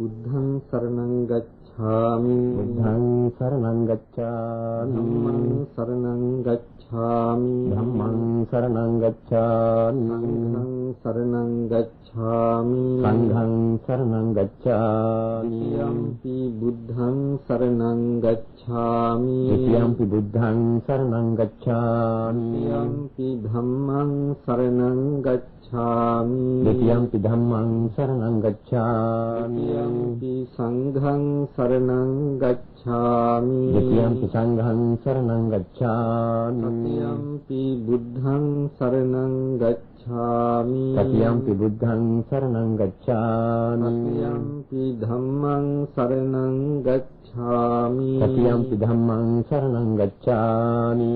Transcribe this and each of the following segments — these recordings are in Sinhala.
බුද්ධං සරණං ගච්ඡාමි බුද්ධං සරණං ගච්ඡාමි ධම්මං සරණං ගච්ඡාමි ධම්මං සරණං ගච්ඡාමි සංඝං සරණං ගච්ඡාමි සංඝං සරණං ගච්ඡාමි යම්පි බුද්ධං සරණං ගච්ඡාමි යම්පි බුද්ධං සරණං ගච්ඡාමි යම්පි ධම්මං සරණං ගච්ඡාමි යම්පි ධම්මං සරණං ගච්ඡාමි යම්පි සංඝං සරණං ගච්ඡාමි යම්පි සංඝං සරණං ගච්ඡාමි යම්පි බුද්ධං සරණං ගච්ඡාමි යම්පි බුද්ධං සරණං ගච්ඡාමි යම්පි ධම්මං සරණං ගච්ඡාමි යම්පි ධම්මං සරණං ගච්ඡාමි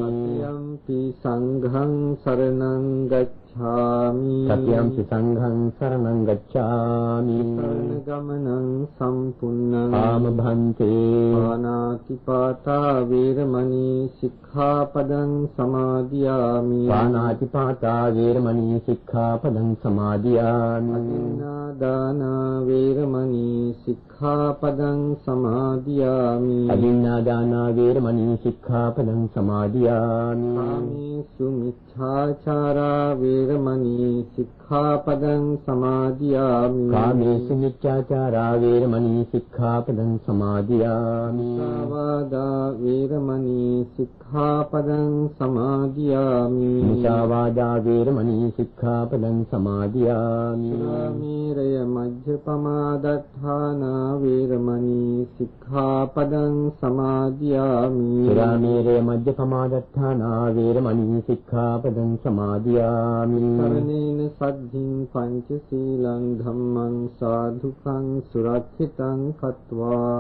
යම්පි සංඝං සරණං ගච්ඡාමි යම්පි සංඝං සරණං ගච්ඡාමි සරණ ගමනං සම්පූර්ණං ආමභන්තේ පාණාතිපාතා වේරමණී සික්ඛාපදං සමාදියාමි පාණාතිපාතා වේරමණී සික්ඛාපදං සමාදියාමි අදින්නාදාන වේරමණී සික්ඛාපදං සමාදියාමි අදින්නාදාන වේරමණී සික්ඛාපදං සමාදියාමි කාමේසු මිච්ඡාචාරා වේරමණී සික්ඛාපදං සමාදියාමි කාමේසු මිච්ඡාචාරා වේරමණී සික්ඛාපදං සමාදියාමි සාවාදා වේරමණී සික්ඛාපදං සමාදියාමි මුසාවාදා වේරමණී සික්ඛාපදං සමාදියාමි සාමීරය මජ්ජපමාදත්තාන වේරමණී සික්ඛාපදං සමාදියාමි සුරාමේරය මජ්ජපමාදත්තාන වේරමණී සික්ඛාපදං සමාදියාමි සරණේන සද්ධින් පංචශීලං ධම්මං සාධුකං සුරක්ෂිතං කତ୍වා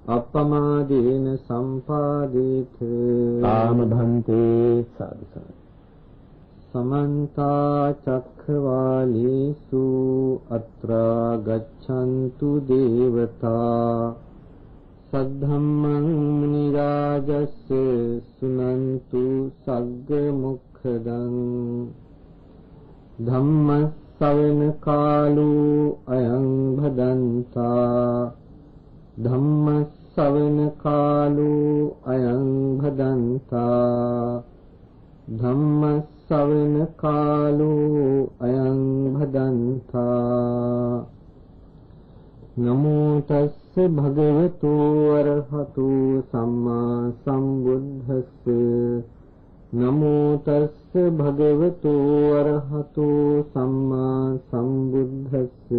අප්පමාදේන සම්පාදේත ආමභන්තේ සාදු සමන්ත චක්ඛවාලේසු අත්‍රා ගච්ඡන්තු දේවතා සද්ධම්මං මුනි රාජස්ස සුනන්තු සග්ග මොක්ඛදං ධම්ම ශ්‍රවණ කාලෝ අයං භදන්තා ධම්ම ශ්‍රවණ කාලෝ අයං භදන්තා ධම්ම ශ්‍රවණ කාලෝ අයං භදන්තා නමෝ තස්ස භගවතු අරහතු සම්මා සම්බුද්දස්ස නමෝ තස්ස භගවතු අරහතු සම්මා සම්බුද්දස්ස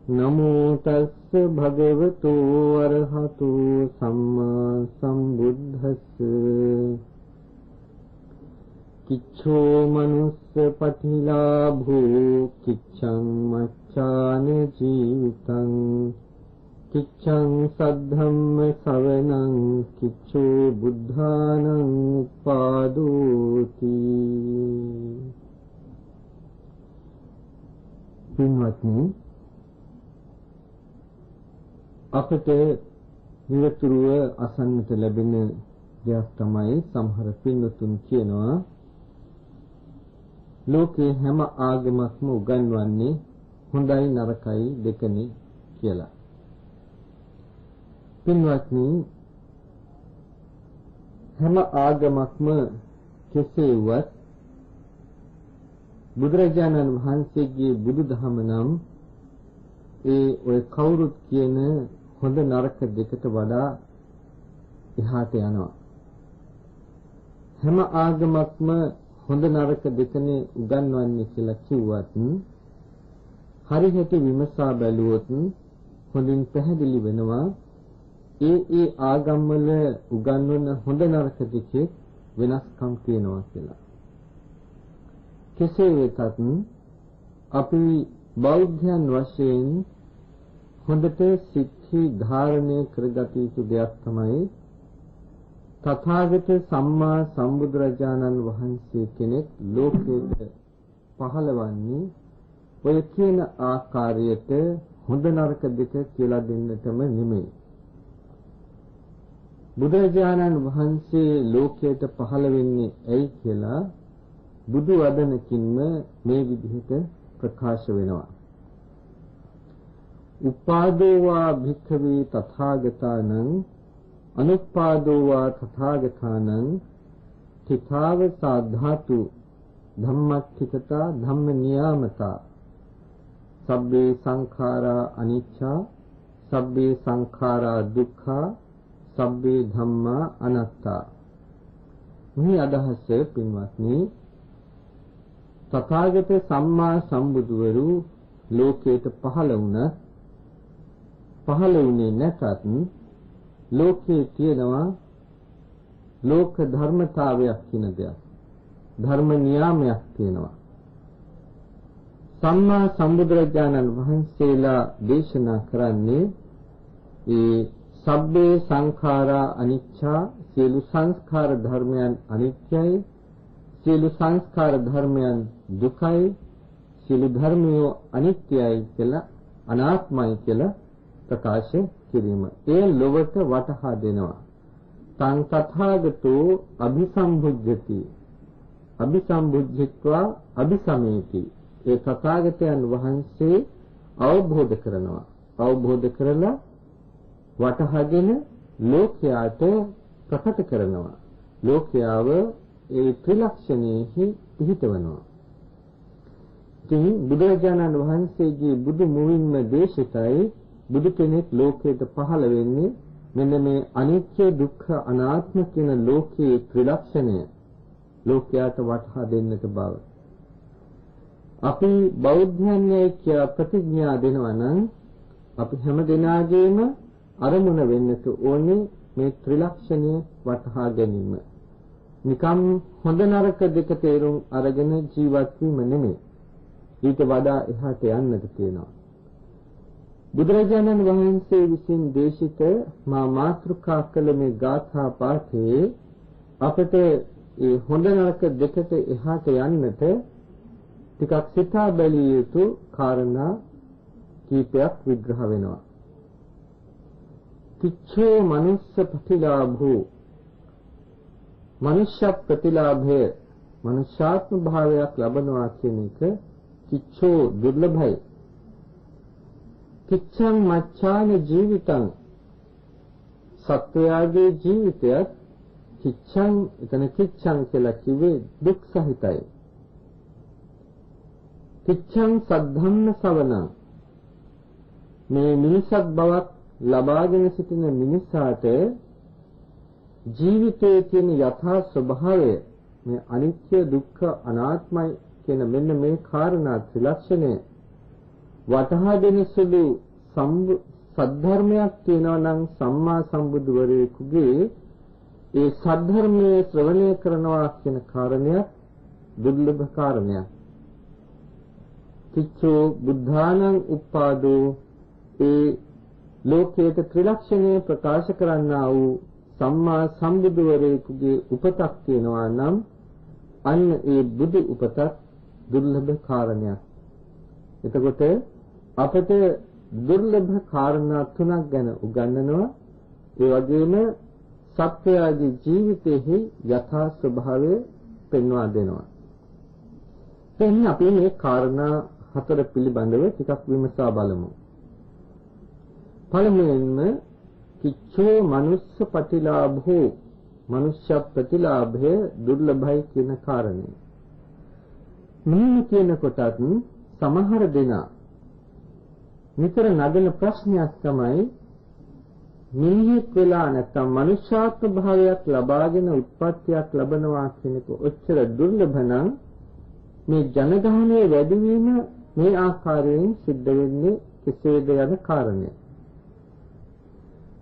නමෝ තස්ස භගවතු අරහතු සම්මා සම්බුද්දස්ස කිච්ඡෝ මනුස්ස පටිලාභෝ කිච්ඡං මච්ඡාන ජීවිතං කිච්ඡං සද්ධම්ම ශ්‍රවණං කිච්ඡෝ බුද්ධානං උපාදෝති. පින්වත්නි, අපට නිරතුරුව අසන්නට ලැබෙන දෙයක් තමයි සමහර පින්වතුන් කියනවා ලෝකේ හැම ආගමක්ම උගන්වන්නේ හොඳයි නරකයි දෙකනේ කියලා. පින්වත්නි, හැම ආගමක්ම කෙසේ වුවත් බුදුරජාණන් වහන්සේගේ බුදුදහම නම් ඒ ඔය කවුරුත් කියන හොඳ නරක දෙකට වඩා එහාට යනවා. හැම ආගමක්ම හොඳ නරක දෙකනේ උගන්වන්නේ කියලා කිව්වත් හරියට විමසා බැලුවොත් හොඳින් පැහැදිලි වෙනවා ඒ ආගම්වල උගන්වන හොඳ නරක දෙකේ වෙනස්කම් තියෙනවා කියලා. කෙසේ වෙතත් අපි බෞද්ධයන් වශයෙන් හොඳට සිත්හි ධාරණය කරගත යුතු දෙයක් තමයි තථාගත සම්මා සම්බුදුරජාණන් වහන්සේ කෙනෙක් ලෝකයට පහළවන්නේ ඔය කියන ආකාරයට හොඳ නරක දෙක කියලා දෙන්නටම නෙමෙයි. බුදුරජාණන් වහන්සේ ලෝකයට පහළ වෙන්නේ ඇයි කියලා බුදු වදනකින්ම මේ විදිහට ප්‍රකාශ වෙනවා. උපාදෝ වා භික්ඛවේ තථාගතානං අනුපාදෝ වා තථාගතානං තිතාව සාධාතු ධම්මච්චිතතා ධම්ම නියාමතා සබ්බේ සංඛාරා අනිච්චා සබ්බේ සංඛාරා දුක්ඛා සබ්බේ ධම්මා අනාත්තා. මේ අදහස පින්වත්නි තථාගත සම්මා සම්බුදුවරු ලෝකයට පහළ වුණේ නැතත් ලෝකයේ තියෙනවා ලෝක ධර්මතාවයක් කියන දෙයක්. ධර්ම නියාමයක් තියෙනවා. සම්මා සම්බුදුරජාණන් වහන්සේලා දේශනා කරන්නේ ඒ සබ්බේ සංඛාරා අනිච්චා සියලු සංස්කාර ධර්මයන් අනිත්‍යයි සියලු සංස්කාර ධර්මයන් දුකයි සියලු ධර්මයෝ අනිත්‍යයි කියලා අනාත්මයි කියලා ප්‍රකාශ කිරීම. ඒ ලොවට වටහා දෙනවා. තං තථාගතෝ අභිසම්බුද්ධති අභිසම්බුද්ධිත්වා අභිසමේති. ඒ තථාගතයන් වහන්සේ අවබෝධ කරනවා. අවබෝධ කරලා වටහාගෙන ලෝකයාට ප්‍රකට කරනවා. ලෝකයාව ඒ ත්‍රිලක්ෂණයෙහි පිහිටවනවා. ඉතින් බුදුරජාණන් වහන්සේගේ බුදු මුවින්ම දේශිතයි බුදු කෙනෙක් ලෝකයට පහළ වෙන්නේ මෙන්න මේ අනිත්‍ය දුක්ඛ අනාත්ම කියන ලෝකයේ ත්‍රිලක්ෂණය ලෝකයට වටහා දෙන්නට බව. අපි බෞද්ධයන්ගේ කියා ප්‍රතිඥා දෙනවා නම් අපි හැම දිනාගේම අරමුණ වෙන්නට ඕනේ මේ ත්‍රිලක්ෂණය වටහා ගැනීම. නිකම් හොඳ නරක දෙක තේරුම් අරගෙන ජීවත් වීම නෙමෙයි. ඊට වඩා එහාට යන්නට තියෙනවා. බුදුරජාණන් වහන්සේ විසින් දේශිත මා මාතෘකා කළ මේ ගාථා පාඨයේ අපට ඒ හොඳ නරක දෙකට එහාට යන්නට ටිකක් සිතා බැලිය යුතු කාරණා කීපයක් විග්‍රහ වෙනවා. කිච්ඡෝ මනුස්ස ප්‍රතිලාභෝ මනුෂ්‍ය ප්‍රතිලාභය මනුෂ්‍යාත්ම භාවයක් ලබනවා කියන එක කිච්ඡෝ දුර්ලභයි. කිච්ඡං මච්ඡාන ජීවිතං සත්වයාගේ ජීවිතයත් කිච්ඡං එතන කිච්ඡං කියලා කිව්වේ දුක් සහිතයි. කිච්ඡං සද්ධම්ම සවණං මේ මිනිසත් බවක් ලබාගෙන සිටින මිනිසාට ජීවිතයේ තියෙන යථා ස්වභාවය මේ අනිත්‍ය දුක්ඛ අනාත්මයි කියන මෙන්න මේ කාරණා ත්‍රිලක්ෂණය වටහා දෙන සුළු සද්ධර්මයක් තියෙනවා නම් සම්මා සම්බුදුවරයෙකුගේ ඒ සද්ධර්මයේ ශ්‍රවණය කරනවා කියන කාරණයක් දුර්ලභ කාරණයක්. කිච්ඡෝ බුද්ධානං උප්පාදෝ ඒ ලෝකයේ ත්‍රිලක්ෂණය ප්‍රකාශ කරන්නා වූ සම්මා සම්බුදුවරයෙකුගේ උපතක් තියෙනවා නම් අන්න ඒ බුදු උපතක් දුර්ලභ කාරණයක්. එතකොට අපට දුර්ලභ කාරණා තුනක් ගැන උගන්වනවා. ඒ වගේම සත්‍යයේ ජීවිතයේ යථා ස්වභාවය පෙන්වා දෙනවා. එන්න අපි මේ කාරණා හතර පිළිබඳව ටිකක් විමසා බලමු. පළමුවෙන්ම කිච්ඡෝ මනුස්ස ප්‍රතිලාභෝ මනුෂ්‍ය ප්‍රතිලාභය දුර්ලභයි කියන කාරණය. මෙන්න කියන කොටත් සමහර දෙනා නිතර නගන ප්‍රශ්නයක් තමයි මිනිහෙක් වෙලා නැත්නම් මනුෂ්‍යාත්ම භාවයක් ලබාගෙන උත්පත්තියක් ලබනවා කියන එක ඔච්චර දුර්ලභ නම් මේ ජනගහනයේ වැඩිවීම මේ ආකාරයෙන් සිද්ධ වෙන්නේ කෙසේද යන කාරණය.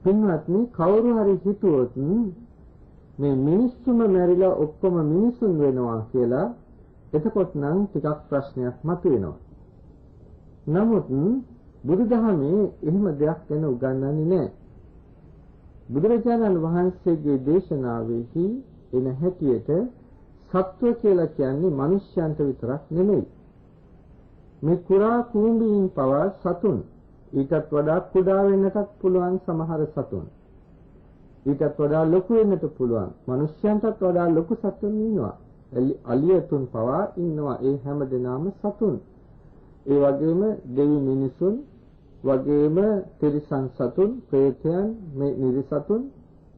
පින්වත්නි කවුරු හරි හිතුවොත් මේ මිනිස්සුම මැරිලා ඔක්කොම මිනිසුන් වෙනවා කියලා එතකොට නම් ටිකක් ප්‍රශ්නයක් මතුවෙනවා. නමුත් බුදුදහමේ එහෙම දෙයක් ගැන උගන්වන්නේ නැහැ. බුදුරජාණන් වහන්සේගේ දේශනාවෙහි එන හැටියට සත්ව කියලා කියන්නේ මිනිස්යන්ට විතරක් නෙමෙයි. මේ කුරා කුඹීන් පවා සතුන්. ඊටත් වඩා කුඩා වෙන්නටත් පුළුවන් සමහර සතුන්. ඊටත් වඩා ලොකු වෙන්නට පුළුවන්. මිනිස්යන්ටත් වඩා ලොකු සතුන් ඉන්නවා. අලියතුන් පවා ඉන්නවා. ඒ හැම දෙනාම සතුන්. ඒ වගේම දෙවි මිනිසුන් වගේම තිරිසන් සතුන්, ප්‍රේතයන්, මේ නිරිසතුන්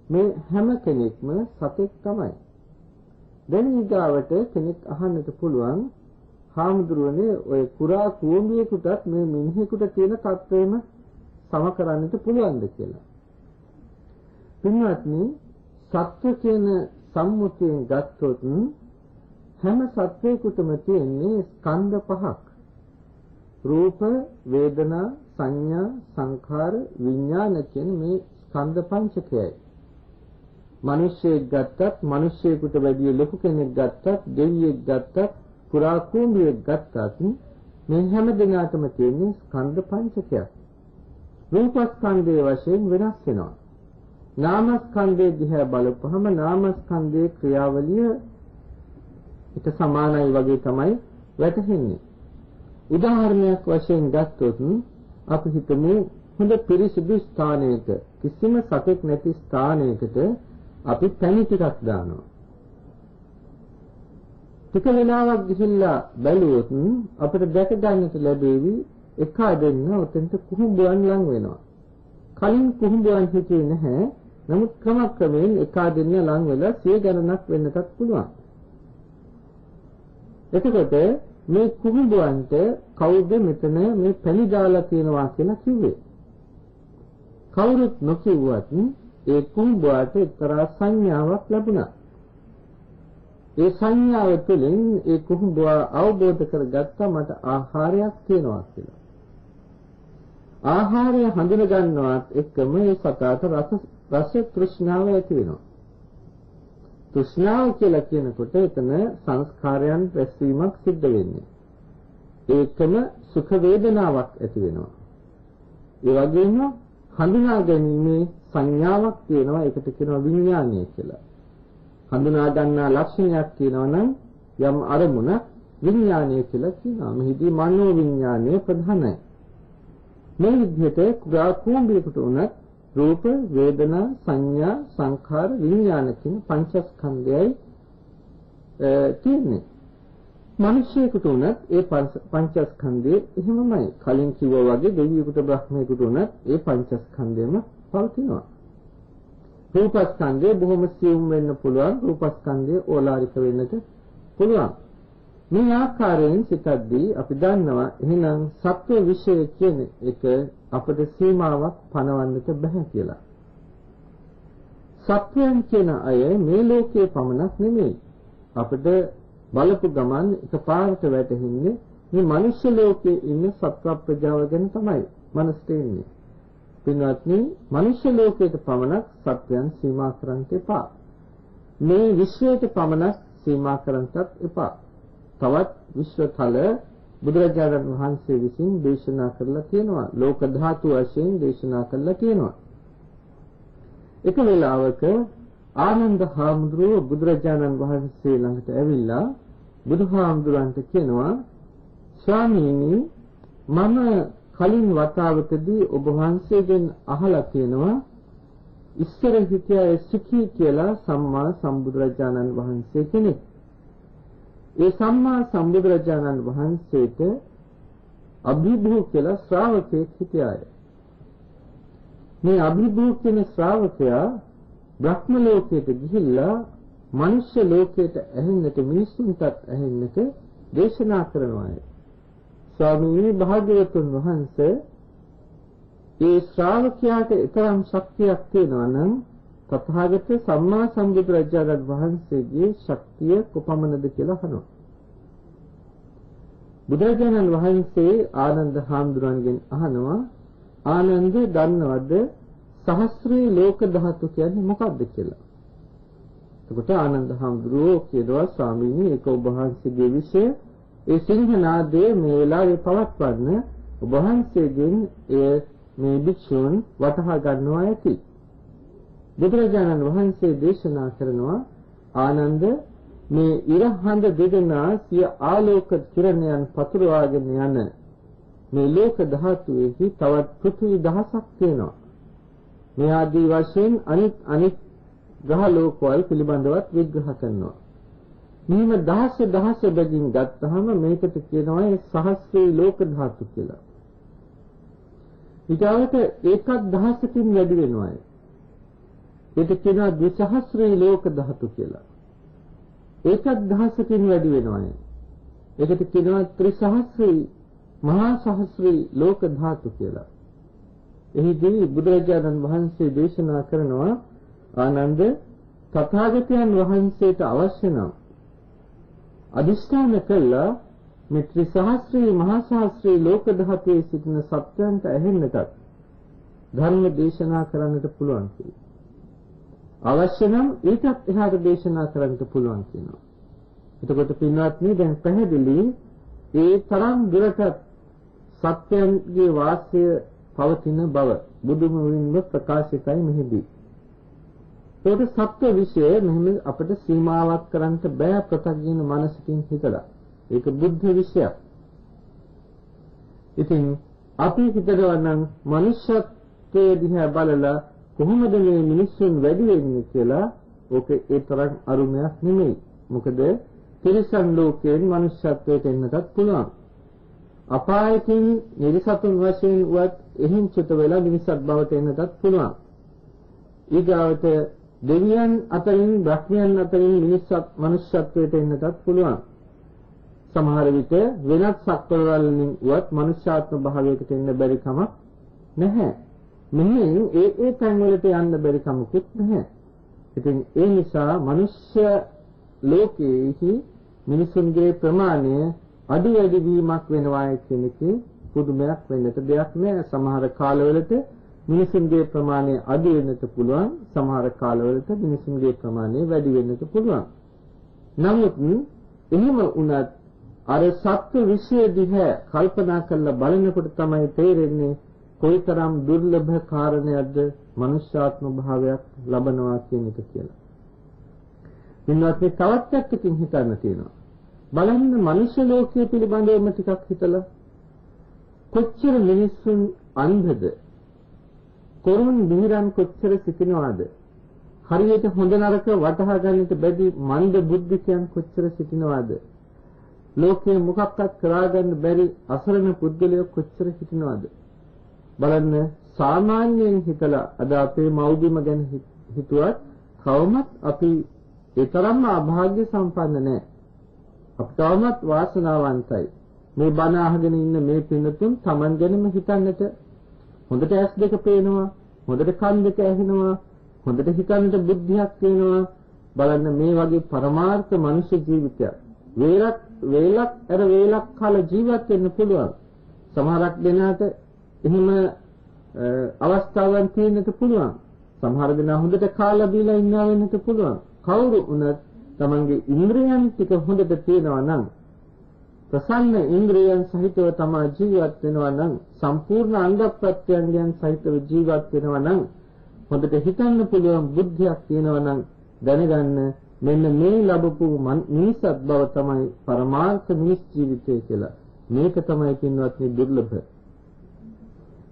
මේ හැම කෙනෙක්ම සතෙක් තමයි. දැන් ඊගාවට කෙනෙක් අහන්නට පුළුවන් හාමුදුරුවනේ ඔය කුරා කූඹියෙකුටත් මේ මිනිහෙකුට තියෙන තත්ත්වෙම සම කරන්නට පුළුවන්ද කියලා. පින්වත්නි, සත්ව කියන සම්මුතියෙන් ගත්තොත් හැම සත්වයකටම තියෙන්නේ ස්කන්ධ පහක්. රූප, වේදනා, සංඥා, සංඛාර, විඥාන කියන මේ ස්කන්ධ පංචකයයි. මිනිස්සෙක් ගත්තත්, මිනිස්සෙකුට වැඩිය ලොකු කෙනෙක් ගත්තත්, දෙවියෙක් ගත්තත්, පුරා කුඹියෙක් ගත්තත් මේ හැම දිනාටම තියෙන ස්කන්ධ පංචකයක්. රූපස්කන්ධයේ වශයෙන් වෙනස් වෙනවා. නාමස්කන්ධයේ දිහා බලපුවහම නාමස්කන්ධයේ ක්‍රියාවලිය ඊට සමානයි වගේ තමයි වැටහෙන්නේ. උදාහරණයක් වශයෙන් ගත්තොත් අපි හිතමු හොඳ පිරිසිදු ස්ථානයක කිසිම සතෙක් නැති ස්ථානයකට අපි පැණි ටිකක් දානවා. ටික වෙලාවක් ගිහිල්ලා බැලුවොත් අපිට දැක ගන්නට ලැබෙවි එක දෙන්න උතෙන්ට කුහුඹුවන් ලං වෙනවා. කලින් කුහුඹුවන් හිතේ නැහැ. නමුත් ක්‍රමක්‍රමයෙන් එක දෙන්න ලං වෙලා සිය ගණනක් වෙන්නටත් පුළුවන්. එතකොට මේ කුහුඹුවන්ට කවුද මෙතන මේ පැණි දාලා තියෙනවා කියලා කිව්වේ? කවුරුත් නොකියුවත් ඒ කුහුඹුවට එක්තරා සංඥාවක් ලැබුණා. ඒ සංඥාව තුළින් ඒ කුහුඹුවා අවබෝධ කරගත්තා මට ආහාරයක් තියෙනවා කියලා. ආහාරය හඳුන ගන්නවත් එක්කම ඒ සතාට රස තෘෂ්ණාව ඇති වෙනවා. තෘෂ්ණාව කියලා කියනකොට එතන සංස්කාරයන් රැස්වීමක් සිද්ධ වෙන්නේ. ඒකම සුඛ වේදනාවක් ඇති වෙනවා. ඒ වගේම හඳුනා ගැනීමේ සංඥාවක් තියෙනවා. ඒකට කියනවා විඥානය කියලා. හඳුනා ගන්නා ලක්ෂණයක් තියෙනවා නම් යම් අරමුණක් විඥානය කියලා කියනවා. මෙහිදී මනෝ විඥානය ප්‍රධානයි. මේ විදිහට කුඩා කුඹියකට උනත් රූප, වේදනා, සංඥා, සංඛාර, විඥාන කියන පංචස්කන්ධයයි තියෙන්නේ. මිනිසෙකුට උනත් ඒ පංචස්කන්ධය එහෙමමයි. කලින් කිව්වා වගේ දෙවියෙකුට බ්‍රහ්මයෙකුට උනත් ඒ පංචස්කන්ධයම පවතිනවා. රූපස්කන්ධය බොහොම සියුම් වෙන්න පුළුවන්. රූපස්කන්ධය ඕලාරික වෙන්නට පුළුවන්. මේ ආකාරයෙන් සිතද්දී අපි දන්නවා එහෙනම් සත්ව විශේෂ කියන එක අපට සීමාවක් පනවන්නට බෑ කියලා. සත්වයන් කියන අය මේ ලෝකයේ පමණක් නෙමෙයි. අපිට බලපු ගමන් එකපාරට වැටහෙන්නේ මේ මනුෂ්‍ය ලෝකයේ ඉන්න සත්ව ප්‍රජාව ගැන තමයි මනසට එන්නේ. පින්වත්නි, මනුෂ්‍ය ලෝකයට පමණක් සත්වයන් සීමා කරන්නට එපා. මේ විශ්වයට පමණක් සීමා කරන්නත් එපා. තවත් විශ්වතල බුදුරජාණන් වහන්සේ විසින් දේශනා කරලා තියෙනවා. ලෝක ධාතු වශයෙන් දේශනා කරලා තියෙනවා. එක වෙලාවක ආනන්ද හාමුදුරුවෝ බුදුරජාණන් වහන්සේ ළඟට ඇවිල්ලා බුදුහාමුදුරන්ට කියනවා, ස්වාමීනි, මම කලින් වතාවකදී ඔබ වහන්සේගෙන් අහලා තියෙනවා ඉස්සර හිටියේ සුඛී කියලා සම්මා සම්බුදුරජාණන් වහන්සේ කෙනෙක්. ඒ සම්මා සම්බුදුරජාණන් වහන්සේට අභිභූ කියලා ශ්‍රාවකෙක් හිටියාය. මේ අභිභූ කියන ශ්‍රාවකයා බ්‍රහ්ම ලෝකයට ගිහිල්ලා මනුෂ්‍ය ලෝකයට ඇහෙන්නට, මිනිසුන්ටත් ඇහෙන්නට දේශනා කරනවාය. ස්වාමීනි භාග්‍යවතුන් වහන්සේ, ඒ ශ්‍රාවකයාට තරම් ශක්තියක් තියෙනවා නම් තථාගත සම්මා සම්බුදුරජාණන් වහන්සේගේ ශක්තිය කොපමණද කියලා අහනවා. බුදුරජාණන් වහන්සේ ආනන්ද හාමුදුරන්ගෙන් අහනවා, ආනන්ද දන්නවද සහස්‍රේ ලෝක ධාතු කියන්නේ මොකක්ද කියලා? එතකොට ආනන්ද හාමුදුරුවෝ කියනවා, ස්වාමීනි, ඒක ඔබ වහන්සේගේ විෂය. ඒ සිංහනාදයේ මේ වෙලාවේ පවත්වන්න ඔබ වහන්සේගෙන් මේ භික්ෂුන් වටහා ගන්නවා ඇති. බුදුරජාණන් වහන්සේ දේශනා කරනවා, ආනන්ද, මේ ඉරහඳ දෙදෙනා සිය ආලෝක කිරණයන් පතුරවාගෙන යන මේ ලෝක ධාතුවේහි තවත් පෘථිවි දහසක් තියෙනවා. මේ ආදී වශයෙන් අනිත් ග්‍රහ ලෝකවල පිළිබඳවත් විග්‍රහ කරනවා. මෙහිම දහස බැගින් ගත්තහම මේකට කියනවා ඒ සහස්‍රේ ලෝක ධාතු කියලා. ඊටවට ඒකත් දහසකින් වැඩි වෙනවා. ඒක කියනවා ද්විසහස්‍රී ලෝක ධාතු කියලා. ඒකත් දහසකින් වැඩි වෙනවා. ඒකට කියනවා ත්‍රිසහස්‍රී මහා සහස්‍රී ලෝක ධාතු කියලා. එහිදී බුදුරජාණන් වහන්සේ දේශනා කරනවා ආනන්ද තථාගතයන් වහන්සේට අවශ්‍ය නම් අදිෂ්ඨාන කළා මේ ත්‍රිසහස්‍රී මහා සහස්‍රී ලෝක ධාතුවේ සිටින සත්‍යයන්ට ඇහෙන්නටත් ධර්ම දේශනා කරන්නට පුළුවන් කියලා. අවශ්‍ය නම් ඊටත් එහාට දේශනා කරන්නට පුළුවන් කියනවා. එතකොට පින්වත්නි දැන් පැහැදිලි ඒ තරම් දුරටත් සත්‍යයන්ගේ වාසය පවතින බව බුදුමුවින්ම ප්‍රකාශිතයි මෙහිදී. ඒකට සත්‍ය විශ්ය මෙහෙම අපිට සීමාවක් කරන්නට බෑ ප්‍රත්‍යඥ මනසකින් හිතලා. ඒක බුද්ධ විශ්යක්. ඉතින් අපි හිතනවා නම් මනුෂ්‍යත්වයේ දිහා බලලා කොහොමද මේ මිනිස්සුන් වැඩි වෙන්නේ කියලා ඕක ඒ තරම් අරුමයක් නෙමෙයි. මොකද තිරිසන් ලෝකයෙන් මනුෂ්‍යත්වයට එන්නටත් පුළුවන්. අපායකින් නිර්සතුන් වශයෙන් වත් එහින් චුත වෙලා මිනිසත් බවට එන්නටත් පුළුවන්. ඊගාවට දෙවියන් අතරින් බ්‍රහ්මයන් අතරින් මිනිස්සත් මනුෂ්‍යත්වයට එන්නටත් පුළුවන්. සමහර විට වෙනත් සක්වල වලින් වත් මනුෂ්‍යාත්ම භාවයකට එන්න බැරි කමක් නැහැ. මෙහෙන් ඒ තැන් වලට යන්න බැරි කමකුත් නැහැ. ඉතින් ඒ නිසා මනුෂ්‍ය ලෝකයේහි මිනිසුන්ගේ ප්‍රමාණය අඩු වැඩි වීමක් වෙනවා කියන එකේ පුදුමයක් වෙන්නට දෙයක් නෑ. සමහර කාලවලට මිනිසුන්ගේ ප්‍රමාණය අඩු වෙන්නට පුළුවන්, සමහර කාලවලට මිනිසුන්ගේ ප්‍රමාණය වැඩි වෙන්නට පුළුවන්. නමුත් එහෙම වුණත් අර සත්‍ය විශ්ය දිහා කල්පනා කරලා බලනකොට තමයි තේරෙන්නේ කොයිතරම් දුර්ලභ කාරණයක්ද මනුෂ්‍යාත්ම භාවයක් ලබනවා කියන එක කියලා. ඉන්නත් මේ තවත් පැත්තකින් හිතන්න තියෙනවා. බලන්න මනුෂ්‍ය ලෝකයේ පිළිබඳවම ටිකක් හිතලා කොච්චර මිනිස්සුන් අන්ධද, කරුණ බිහිරන් කොච්චර සිටිනවද, හරියට හොඳ නරක වටහා ගන්නට බැරි මන්ද බුද්ධිකයන් කොච්චර සිටිනවද, ලෝකයේ මොකක්වත් කරගන්න බැරි අසරණ පුද්ගලයෝ කොච්චර සිටිනවද බලන්න. සාමාන්‍යයෙන් හිතලා අද අපේ මව්බිම ගැන හිතුවත් කවමත් අපි ඒ තරම්ම අභාග්‍ය සම්පන්න නැහැ. අපි තවමත් වාසනාවන්තයි. මේ බණ අහගෙන ඉන්න මේ පින්නතුන් Taman ගැනම හිතන්නට හොඳට ඇස් දෙක පේනවා, හොඳට කන් දෙක ඇහෙනවා, හොඳට හිතන්නට බුද්ධියක් තියෙනවා. බලන්න මේ වගේ පරමාර්ථ මනුෂ්‍ය ජීවිතයක් වේලක් කාල ජීවත් වෙන්න පුළුවන්. සමහරක් දෙනාට එහෙම අවස්ථාවන් තියෙන්නට පුළුවන්. සමහර දෙනා හොඳට කාලා බීලා ඉන්නවා වෙන්නට පුළුවන්. කවුරු වුණත් තමන්ගේ ඉන්ද්‍රියන් ටික හොඳට තියෙනවා නම්, ප්‍රසන්න ඉන්ද්‍රියන් සහිතව තමා ජීවත් වෙනවා නම්, සම්පූර්ණ අංග ප්‍රත්‍යංගයන් සහිතව ජීවත් වෙනවා නම්, හොඳට හිතන්න පුළුවන් බුද්ධියක් තියෙනවා නම් දැනගන්න මෙන්න මේ ලැබපු මිනිසත් බව තමයි පරමාර්ථ මිනිස් ජීවිතය කියලා. මේක තමයි පින්වත්නි දුර්ලභ.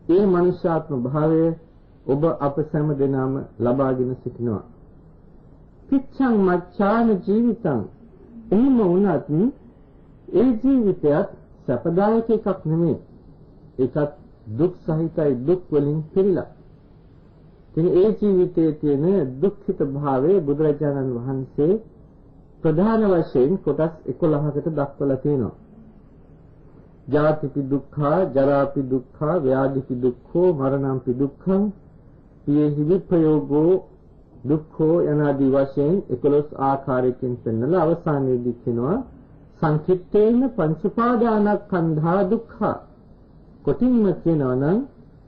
ඒ මනුෂ්‍යාත්ම භාවය ඔබ අප සෑම දෙනාම ලබාගෙන සිටිනවා. පිච්ඡං මච්ඡාන ජීවිතං. එහෙම වුණත් ඒ ජීවිතයත් සැපදායක එකක් නෙමෙයි. ඒකත් දුක් සහිතයි, දුක් වලින් පිරීලා. ඉතින් ඒ ජීවිතයේ තියෙන දුක්ඛිත භාවය බුදුරජාණන් වහන්සේ ප්‍රධාන වශයෙන් කොටස් 11කට දක්වලා තියෙනවා. ජාතිපි දුක්ඛා, ජරාපි දුක්ඛා, ව්‍යාධිපි දුක්ඛෝ, මරණම්පි දුක්ඛං, පියෙහි විපයෝගෝ දුක්ඛෝ යනාදී වශයෙන් 11 ආකාරයකින් පෙන්වලා අවසානයේදී කියනවා සංකිට්ඨේන පංච උපාදානස්කන්ධා දුක්ඛා. කොටින්ම කියනවා නම්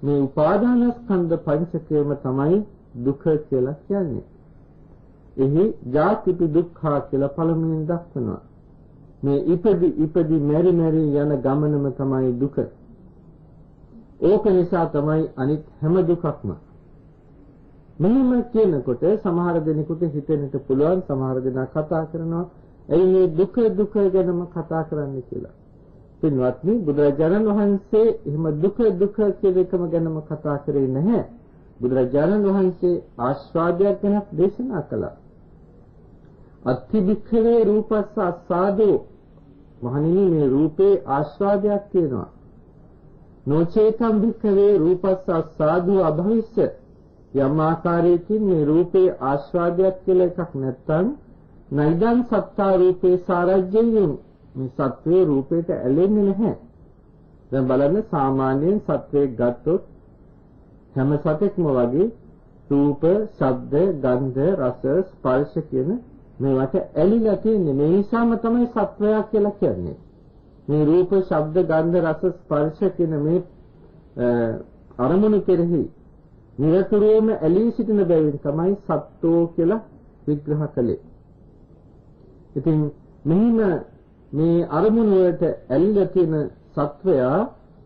මේ උපාදානස්කන්ධ පංචකයම තමයි දුක කියලා කියන්නේ. එහි ජාතිපි දුක්ඛා කියලා පළමුවෙන් දක්වනවා. මේ ඉපදි මෙරි යන ගමනම තමයි දුක. ඒක නිසා තමයි අනිත් හැම දුකක්ම. මෙහෙම කියනකොට සමහර දෙනෙකුට හිතෙන්නට පුළුවන්, සමහර දෙනා කතා කරනවා එයි මේ දුක ගැනම කතා කරන්න කියලා. පින්වත්නි, බුදුරජාණන් වහන්සේ එහෙම දුක කියන එකම ගැනම කතා කරේ නැහැ. බුදුරජාණන් වහන්සේ ආස්වාදයක් ගැන දේශනා කළා. අත්ථිභික්ඛවේ රූපස්ස අස්සාදෝ. මහණෙනි, මේ රූපේ ආස්වාදයක් තියෙනවා. නොචේතම් භික්ඛවේ රූපස්ස සාදු අභවිස්ස යම් ආකාරයකින් මේ රූපේ ආස්වාදයක් කියලා එකක් නැත්තම් නයිදන් සත්තා රූපේ සාරජ්‍යයෙන් මේ සත්වයේ රූපයට ඇලෙන්නේ නැහැ. දැන් බලන්න සාමාන්‍යයෙන් සත්වයේ ගත්තොත් හැම සතෙක්ම වගේ රූප, ශබ්ද, ගන්ධ, රස, ස්පර්ශ කියන මේවට ඇලිලා තියෙන්නේ. මේ නිසාම තමයි සත්වයා කියලා කියන්නේ. මේ රූප, ශබ්ද, ගන්ධ, රස, ස්පර්ශ කියන මේ අරමුණු කෙරෙහි නිරතුරුවම ඇලී සිටින බැවින් තමයි සත්වෝ කියලා විග්‍රහ කළේ. ඉතින් මෙහිම මේ අරමුණු වලට ඇලිලා තියෙන සත්වයා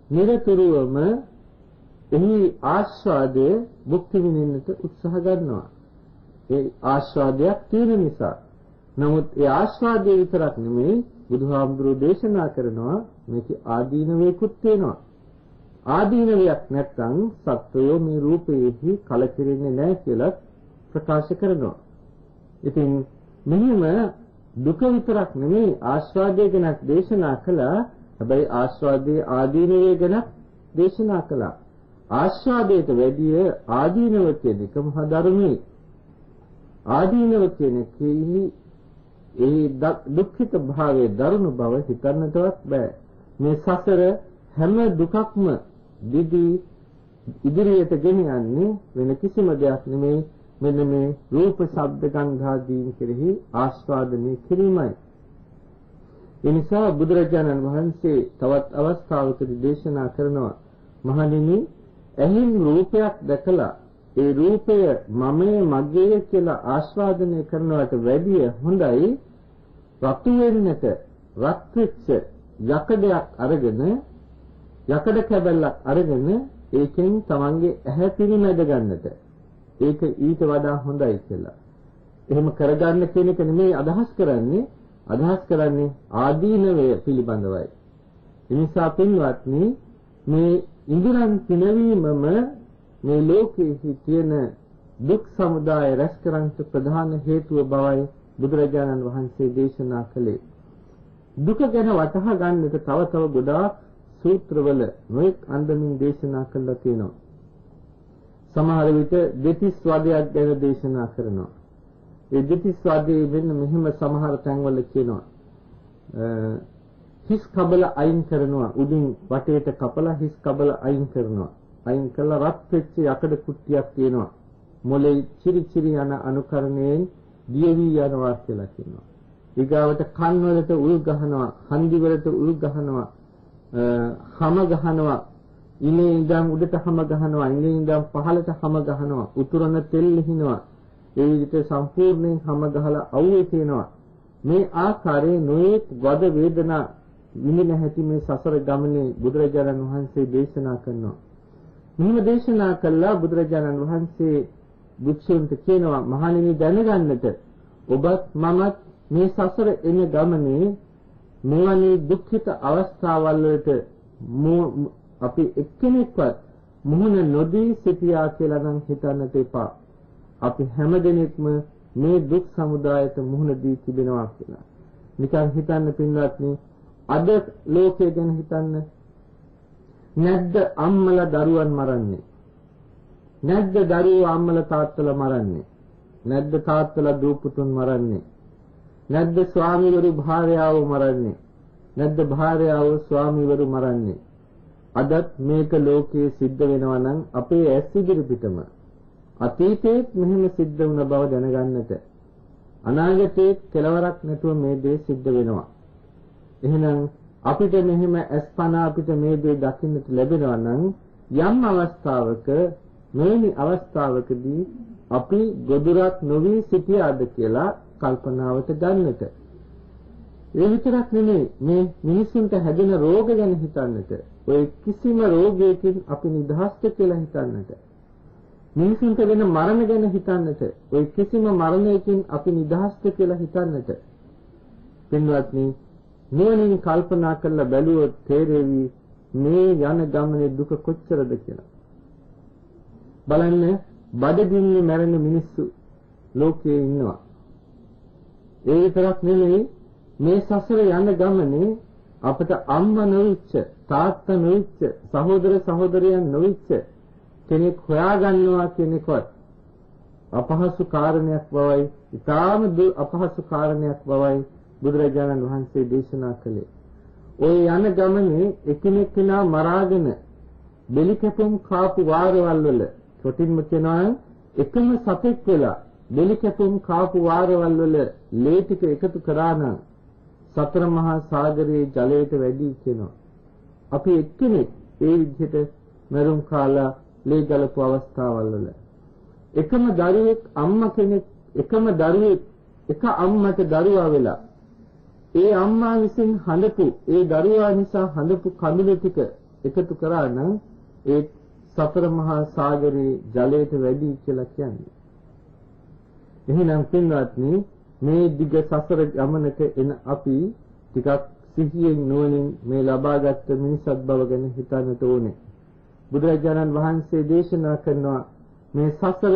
නිරතුරුවම එහි ආස්වාදයේ භුක්ති විඳින්නට උත්සාහ ගන්නවා. ඒ ආස්වාදයක් තියෙන නිසා. නමුත් ඒ ආස්වාදයේ විතරක් නෙමෙයි බුදුහාමුදුරුවෝ දේශනා කරනවා මේක ආදීනවයකුත් තියෙනවා. ආදීනවයක් නැත්නම් සත්වයෝ මේ රූපයේහි කලකිරෙන්නේ නැහැ කියලා ප්‍රකාශ කරනවා. ඉතින් මෙහිම දුක විතරක් නෙමෙයි ආස්වාදය ගැන දේශනා කළා. හැබැයි ආස්වාදයේ ආදීනවය ගැන දේශනා කළා. ආස්වාදයට වැඩිය ආදීනව කියන එක මහා ධර්මයි. ආදීනව කියන කේහි ඒ දුක්ඛිත භාවයේ දරුණු බව හිතන්නටවත් බෑ. මේ සසර හැම දුකක්ම දිදී ඉදිරියට ගෙන යන්නේ වෙන කිසිම දෙයක් නෙමෙයි මෙන්න මේ රූප, ශබ්ද, ගන්ධ ආදීන් කෙරෙහි ආස්වාදනය කිරීමයි. ඒ නිසා බුදුරජාණන් වහන්සේ තවත් අවස්ථාවකදී දේශනා කරනවා මහණෙනි එහින් රූපයක් දැකලා ඒ රූපය මමයේ මගේ කියලා ආස්වාදනය කරනවට වැඩිය හොඳයි රතු වෙන්නට රත් වෙච්ච යකඩයක් අරගෙන යකඩ කැබල්ලක් අරගෙන ඒකෙන් තමන්ගේ ඇහැ පිරිමැද ගන්නට. ඒක ඊට වඩා හොඳයි කියලා. එහෙම කරගන්න කියන එක නෙමෙයි අදහස් කරන්නේ ආදීනවය පිළිබඳවයි. ඒ නිසා පින්වත්නි මේ ඉන්ද්‍රයන් පිනවීමම මේ ලෝකයේ තියෙන දුක් සමුදාය රැස් කරන්නට ප්‍රධාන හේතුව බවයි බුදුරජාණන් වහන්සේ දේශනා කළේ. දුක ගැන වටහා ගන්නට තව ගොඩාක් සූත්‍රවල නොඑක් අන්දමින් දේශනා කළා තියෙනවා. සමහර විට දෙතිස් වදයක් ගැන දේශනා කරනවා. ඒ දෙතිස් වදයේ වෙන මෙහෙම සමහර තැන්වල කියනවා. හිස් කබල අයින් කරනවා උඩින් වටේට කපලා හිස් කබල අයින් කරනවා. අයින් කළා රත් වෙච්ච යකඩ කුට්ටියක් තියෙනවා. මොලේ චිරි යන අනුකරණයෙන් දියවි යනවා කියලා කියනවා. ඊගාවට කන් වලට උල් ගහනවා, හන්දි වලට උල් ගහනවා, හැම ගහනවා, ඉනේ ඉඳන් උඩට හැම ගහනවා, ඉනේ ඉඳන් පහළට හැම ගහනවා, උතුරන තෙල් ලිහිනවා. ඒ විදිහට සම්පූර්ණයෙන් හැම ගහලා අවුවේ තියෙනවා. මේ ආකාරයේ නොයෙක් වද වේදනා විඳින හැටි මේ සසර ගමනේ බුදුරජාණන් වහන්සේ දේශනා කරනවා. මෙහිම දේශනා කළා බුදුරජාණන් වහන්සේ භික්ෂුන්ට කියනවා මහණෙනි දැනගන්නට ඔබත් මමත් මේ සසර එන ගමනේ මෙවැනි දුක්ඛිත අවස්ථාවල් වලට අපි එක්කෙනෙක්වත් මුහුණ නොදී සිටියා කියලා නම් හිතන්නට එපා. අපි හැමදෙනෙක්ම මේ දුක් සමුදායට මුහුණ දී තිබෙනවා කියලා. නිකන් හිතන්න පින්වත්නි අද ලෝකයේ ගැන හිතන්න. නැද්ද අම්මලා දරුවන් මරන්නේ? නැද්ද දරුවෝ අම්මලා තාත්තලා මරන්නේ? නැද්ද තාත්තලා දූ පුතුන් මරන්නේ? නැද්ද ස්වාමීවරු භාර්යාව මරන්නේ? නැද්ද භාර්යාව ස්වාමීවරු මරන්නේ? අදත් මේක ලෝකයේ සිද්ධ වෙනවා නම් අපේ ඇස් ඉදිරි පිටම අතීතයේත් මෙහෙම සිද්ධ වුණ බව දැනගන්නට අනාගතයේත් කෙලවරක් නැතුව මේ දේ සිද්ධ වෙනවා. එහෙනම් අපිට මෙහෙම අස්පනා අපිට මේ දේ දකින්නට ලැබෙනවා නම් යම් අවස්ථාවක මෙවැනි අවස්ථාවකදී අපි ගොදුරක් නොවි සිටියාද කියලා කල්පනාවට ගන්නට. ඒ විතරක් නෙමෙයි මේ මිනිසුන්ට හැදෙන රෝග ගැන හිතන්නට. ඔය කිසිම රෝගයකින් අපි නිදහස්ද කියලා හිතන්නට. මිනිසුන්ට වෙන මරණ ගැන හිතන්නට. ඔය කිසිම මරණයකින් අපි නිදහස්ද කියලා හිතන්නට. පින්වත්නි නුවණින් කල්පනා කරලා බැලුවොත් තේරෙවි මේ යන ගමනේ දුක කොච්චරද කියලා. බලන්න බඩගින්නේ මැරෙන මිනිස්සු ලෝකයේ ඉන්නවා. ඒ විතරක් නෙමෙයි මේ සසර යන ගමනේ අපට අම්මා නොවිච්ච තාත්තා නොවිච්ච සහෝදර සහෝදරයන් නොවිච්ච කෙනෙක් හොයාගන්නවා කෙනෙක්වත් අපහසු කාරණයක් බවයි, ඊටාම අපහසු කාරණයක් බවයි බුදුරජාණන් වහන්සේ දේශනා කළේ. ඔය යන ගමනේ එකිනෙක කෙනා මරාගෙන බෙලි කැපුම් කාපු වාරවල් වල කොටින්ම කියනවා එකම සතෙක් වෙලා බෙලි කැපුම් කාපු වාරවල් වල ලේ ටික එකතු කරා නම් සතර මහා සාගරයේ ජලයට වැඩි කියනවා. අපි එක්කෙනෙක් ඒ විදිහට මරුන් කාලා ලේ ගලපු අවස්ථාවල් වල එකම දරුවෙක් අම්මා කෙනෙක් එකම දරුවෙක් එක අම්මට දරුවා වෙලා ඒ අම්මා විසින් හඳපු ඒ දරුවා නිසා හඳපු කඳුළු ටික එකතු කරා නම් ඒ සතර මහා සාගරයේ ජලයට වැඩි කියලා කියන්නේ. එහෙනම් පින්වත්නි මේ දිග සසර ගමනට එන අපි ටිකක් සිහියෙන් නුවණින් මේ ලබාගත් මිනිසත් බව ගැන හිතන්නට ඕනේ. බුදුරජාණන් වහන්සේ දේශනා කරනවා මේ සසර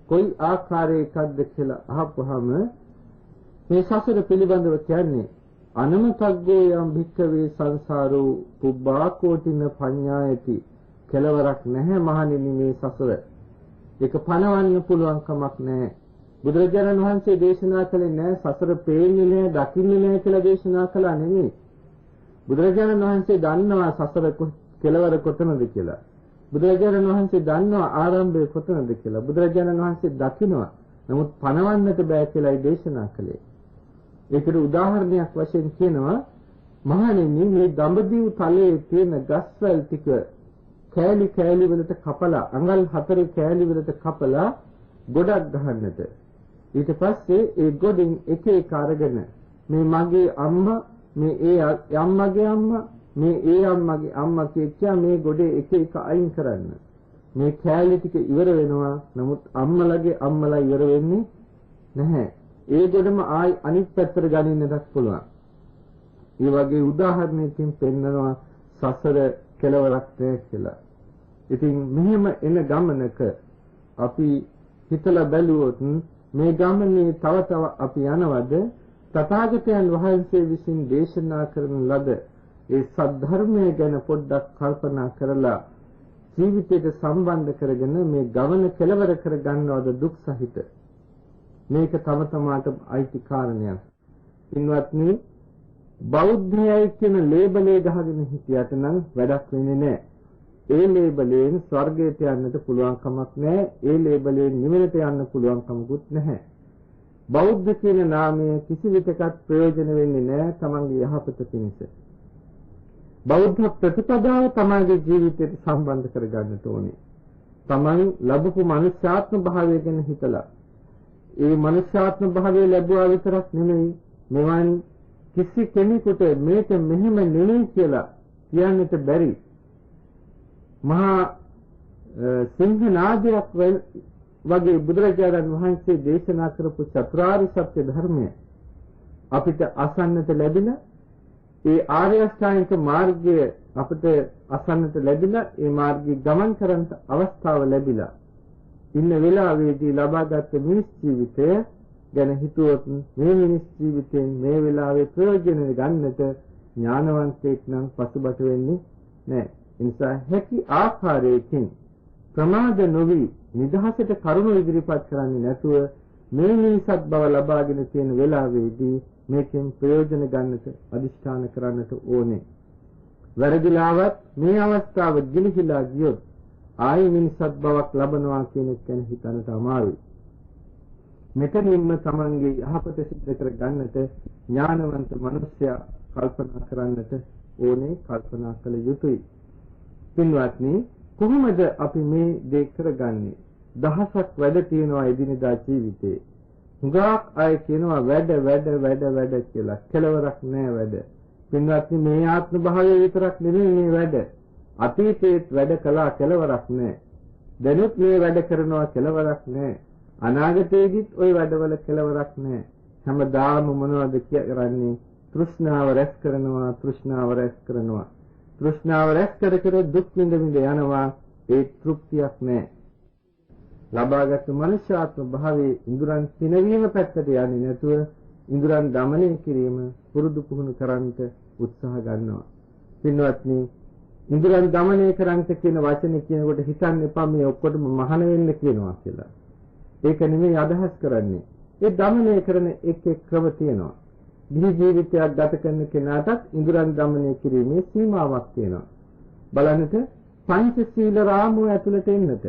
කොයි ආකාරයකද කියලා අහපුවාම මේ සසර පිළිබඳව කියන්නේ අනමතග්ගෝ යම් භික්ඛවේ සංසාරෝ පුබ්බා කෝටින පඤ්ඤායති කෙලවරක් නැහැ මහණෙනි මේ සසර. ඒක පණවන්න පුළුවන් කමක් නැහැ. බුදුරජාණන් වහන්සේ දේශනා කළේ නැහැ සසර පේන්නේ නැහැ දකින්නේ නැහැ කියලා දේශනා කළා නෙමෙයි. බුදුරජාණන් වහන්සේ දන්නවා සසර කෙලවර කොතනද කියලා. බුදුරජාණන් වහන්සේ දන්නවා ආරම්භය කොතනද කියලා. බුදුරජාණන් වහන්සේ දකිනවා. නමුත් පණවන්නට බෑ කියලායි දේශනා කළේ. ඒකට උදාහරණයක් වශයෙන් කියනවා මහණෙනි මේ දඹදිව් තලයේ තියෙන ගස්වැල් ටික කෑලි කෑලි වලට කපලා අඟල් 4 කෑලි වලට කපලා ගොඩක් ගහන්නට. ඊට පස්සේ ඒ ගොඩින් එක එක අරගෙන මේ මගේ අම්මා මේ ඒ අම්මගේ අම්මා මේ ඒ අම්මගේ අම්මා කියා මේ ගොඩේ එක එක අයින් කරන්න. මේ කෑලි ටික ඉවර වෙනවා. නමුත් අම්මලගේ අම්මලා ඉවර වෙන්නේ නැහැ. ඒ ගොඩම ආයි අනිත් පැත්තට ගනින්නටත් පුළුවන්. ඒ වගේ උදාහරණයකින් පෙන්නනවා සසර කෙලවරක් නැහැ කියලා. ඉතින් මෙහෙම එන ගමනක අපි හිතලා බැලුවොත් මේ ගමනේ තව තව අපි යනවද තථාගතයන් වහන්සේ විසින් දේශනා කරන ලද ඒ සද්ධර්මය ගැන පොඩ්ඩක් කල්පනා කරලා ජීවිතයට සම්බන්ධ කරගෙන මේ ගමන කෙලවර කර ගන්නවද දුක් සහිත මේක තම තමාට අයිති කාරණයක්. ඉන්වත්නි බෞද්ධයයි කියන ලේබලේ ගහගෙන හිටියට නම් වැඩක් වෙන්නේ නැහැ. ඒ ලේබලෙන් ස්වර්ගයට යන්නට පුළුවන් කමක් නැහැ. ඒ ලේබලෙන් නිවනට යන්න පුළුවන් කමකුත් නැහැ. බෞද්ධ කියන නාමය කිසිවිටකත් ප්‍රයෝජන වෙන්නේ නැහැ තමන්ගේ යහපත පිණිස. බෞද්ධ ප්‍රතිපදාව තමන්ගේ ජීවිතයට සම්බන්ධ කරගන්නට ඕනේ. තමන් ලැබපු මනුෂ්‍යාත්ම භාවය ගැන හිතලා ඒ මනුෂ්‍යාත්ම භාවය ලැබුවා විතරක් නෙමෙයි මෙවන් කිසි කෙනෙකුට මේක මෙහෙම නෙමෙයි කියලා කියන්නට බැරි මහා සිංහනාදයක් වගේ බුදුරජාණන් වහන්සේ දේශනා කරපු චතුරාර්ය සත්‍ය ධර්මය අපිට අසන්නට ලැබිලා ඒ ආර්ය අෂ්ටාංගික මාර්ගය අපිට අසන්නට ලැබිලා ඒ මාර්ගයේ ගමන් කරන්න අවස්ථාව ලැබිලා ඉන්න වෙලාවේදී ලබාගත් මිනිස් ජීවිතය ගැන හිතුවොත් මේ මිනිස් ජීවිතයෙන් මේ වෙලාවේ ප්‍රයෝජන ගන්නට ඥානවන්තයෙක් නම් පසුබට වෙන්නේ නැහැ. ඒ නිසා හැකි ආකාරයකින් ප්‍රමාද නොවි නිදහසට කරුණ ඉදිරිපත් කරන්නේ නැතුව මේ මිනිසත් බව ලබාගෙන තියෙන වෙලාවේදී මේකෙන් ප්‍රයෝජන ගන්නට අදිෂ්ඨාන කරන්නට ඕනේ. වැරදිලාවත් මේ අවස්ථාව ගිලිහිලා ගියොත් ආයි මිනිසත් බවක් ලබනවා කියන එක ගැන හිතන්නට අමාරුයි. මෙතනින්ම තමන්ගේ යහපත සිද්ධ කර ගන්නට ඥානවන්ත මිනිසයා කල්පනා කරන්නට ඕනේ, කල්පනා කළ යුතුයි. පින්වත්නි, කොහොමද අපි මේ දේ කරගන්නේ? දහසක් වැඩ තියෙනවා එදිනෙදා ජීවිතේ. හුඟක් අය කියනවා වැඩ කියලා. කෙලවරක් නෑ වැඩ. පින්වත්නි, මේ ආත්ම භාවය විතරක් නෙමෙයි මේ වැඩ. අතීතයේත් වැඩ කළා කෙලවරක් නෑ. දැනුත් මේ වැඩ කරනවා කෙලවරක් නෑ. අනාගතයේදීත් ওই වැඩවල කෙලවරක් නෑ. හැමදාම මොනවද කරන්නේ? තෘෂ්ණාව රැස් කරනවා. තෘෂ්ණාව රැස් කර දුක් විඳ යනවා. ඒ තෘප්තියක් නෑ. ලබාගත් මනුෂ්‍යාත්ම භාවයේ ඉඳුරන් පිනවීම පැත්තට යන්නේ නැතුව ඉඳුරන් দমনය කිරීම පුරුදු පුහුණු කරන්නට උත්සාහ ගන්නවා. පින්වත්නි, ඉන්ද්‍රයන් দমনය කරන්ට කියන වචනේ කියනකොට හිතන්න එපා මේ ඔක්කොටම මහාන වෙන්න කියනවා කියලා. ඒක නෙමෙයි අදහස් කරන්නේ. ඒ দমনය කරන එක් ක්‍රම තියෙනවා. ගිහි ජීවිතයක් ගත කරන කෙනාටත් ඉන්ද්‍රයන් দমনය කිරීමේ සීමාවක් තියෙනවා. බලන්නට පංචශීල රාමුව ඇතුළට එන්නට.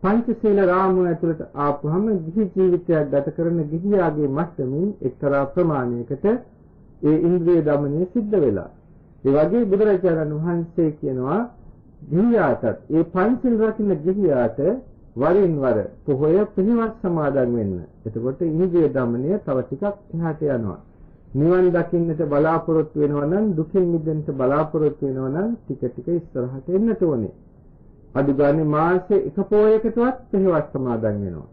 පංචශීල රාමුව ඇතුළට ආපුවම ගිහි ජීවිතයක් ගත කරන ගිහියාගේ මට්ටමින් එක්තරා ප්‍රමාණයකට ඒ ඉන්ද්‍රිය দমনය සිද්ධ වෙලා. ඒ වගේ බුදුරජාණන් වහන්සේ කියනවා ගිහියාටත් ඒ පංචශීල රකින්න ගිහියාට වරින් වර පොහොය පිළිවෙත් සමාදන් වෙන්න. එතකොට ඉන්ද්‍රිය দমনය තව ටිකක් එහාට යනවා. නිවන් දකින්නට බලාපොරොත්තු වෙනවා නම් දුකින් මිදෙන්න බලාපොරොත්තු වෙනවා නම් ටික ටික ඉස්සරහට එන්නට ඕනේ. අඩු ගානේ මාසේ එක පොයකටවත් පිළිවෙත් සමාදන් වෙනවා.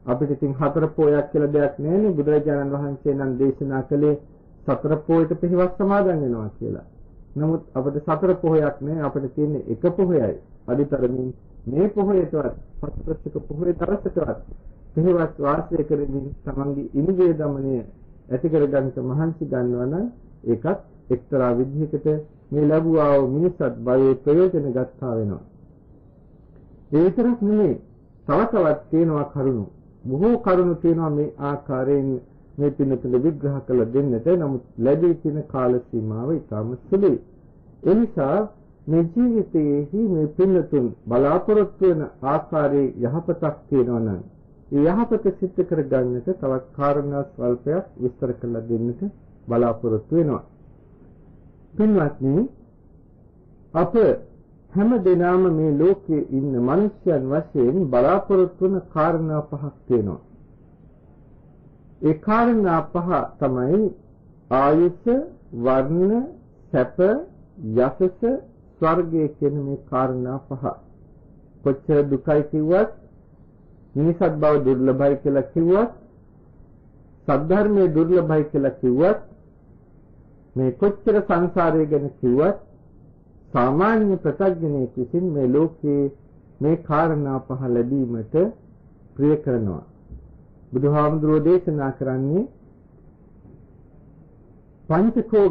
අපිට ඉතින් හතර පොයක් කියලා දෙයක් නැහැනේ. බුදුරජාණන් වහන්සේ නම් දේශනා කළේ සතර පොයට පිළිවෙත් සමාදන් වෙනවා කියලා. නමුත් අපිට සතර පොහොයක් නෑ. අපිට තියෙන්නේ එක පොහොයයි. අදිතරමින් මේ පොහොයටවත් පස්වස්තික පොහොය දවසටවත් පිළිවෙත් වාසය කරමින් තමන්ගේ ඉන්ද්‍රිය দমনය ඇති කර ගන්නට මහන්සි ගන්නවා නම් ඒකත් එක්තරා විදිහකට මේ ලැබුවා වූ මිනිසත් භවයේ ප්‍රයෝජන ගන්නවා වෙනවා. ඒ විතරක් නෙමෙයි තව තවත් තියෙනවා කරුණු. බොහෝ කරුණු තියෙනවා මේ ආකාරයෙන් මේ පින්නතුල විග්‍රහ කළ දෙන්නට. නමුත් ලැබී තියෙන කාල සීමාව ඉතාම සුළුයි. ඒ නිසා මේ ජීවිතයේහි මේ පින්නතුන් බලාපොරොත්තු වෙන ආකාරයේ යහපතක් තියෙනවා නම් ඒ යහපත සිද්ධ කර ගන්නට තවත් කාරණා ස්වල්පයක් විස්තර කරලා දෙන්නට බලාපොරොත්තු වෙනවා. පින්වත්නි, අප හැම දිනම මේ ලෝකයේ ඉන්න මිනිස්යන් වශයෙන් බලාපොරොත්තු වන කාරණා පහක් තියෙනවා. ඒ කාරණා පහ තමයි ආයුෂ, වර්ණ, සැප, යසස, ස්වර්ගය කියන මේ කාරණා පහ. කොච්චර දුකයි කිව්වත්, මිනිසත් බව දුර්ලභයි කියලා කිව්වත්, සද්ධර්මයේ දුර්ලභයි කියලා කිව්වත්, මේ කොච්චර සංසාරය ගැන කිව්වත්, සාමාන්‍ය ප්‍රත්‍යඥයෙක් විසින් මේ ලෝකයේ මේ කාරණා පහ ලැබීමට ප්‍රිය කරනවා. බුදුහාමුදුරෝ දේශනා කරන්නේ පංචකෝ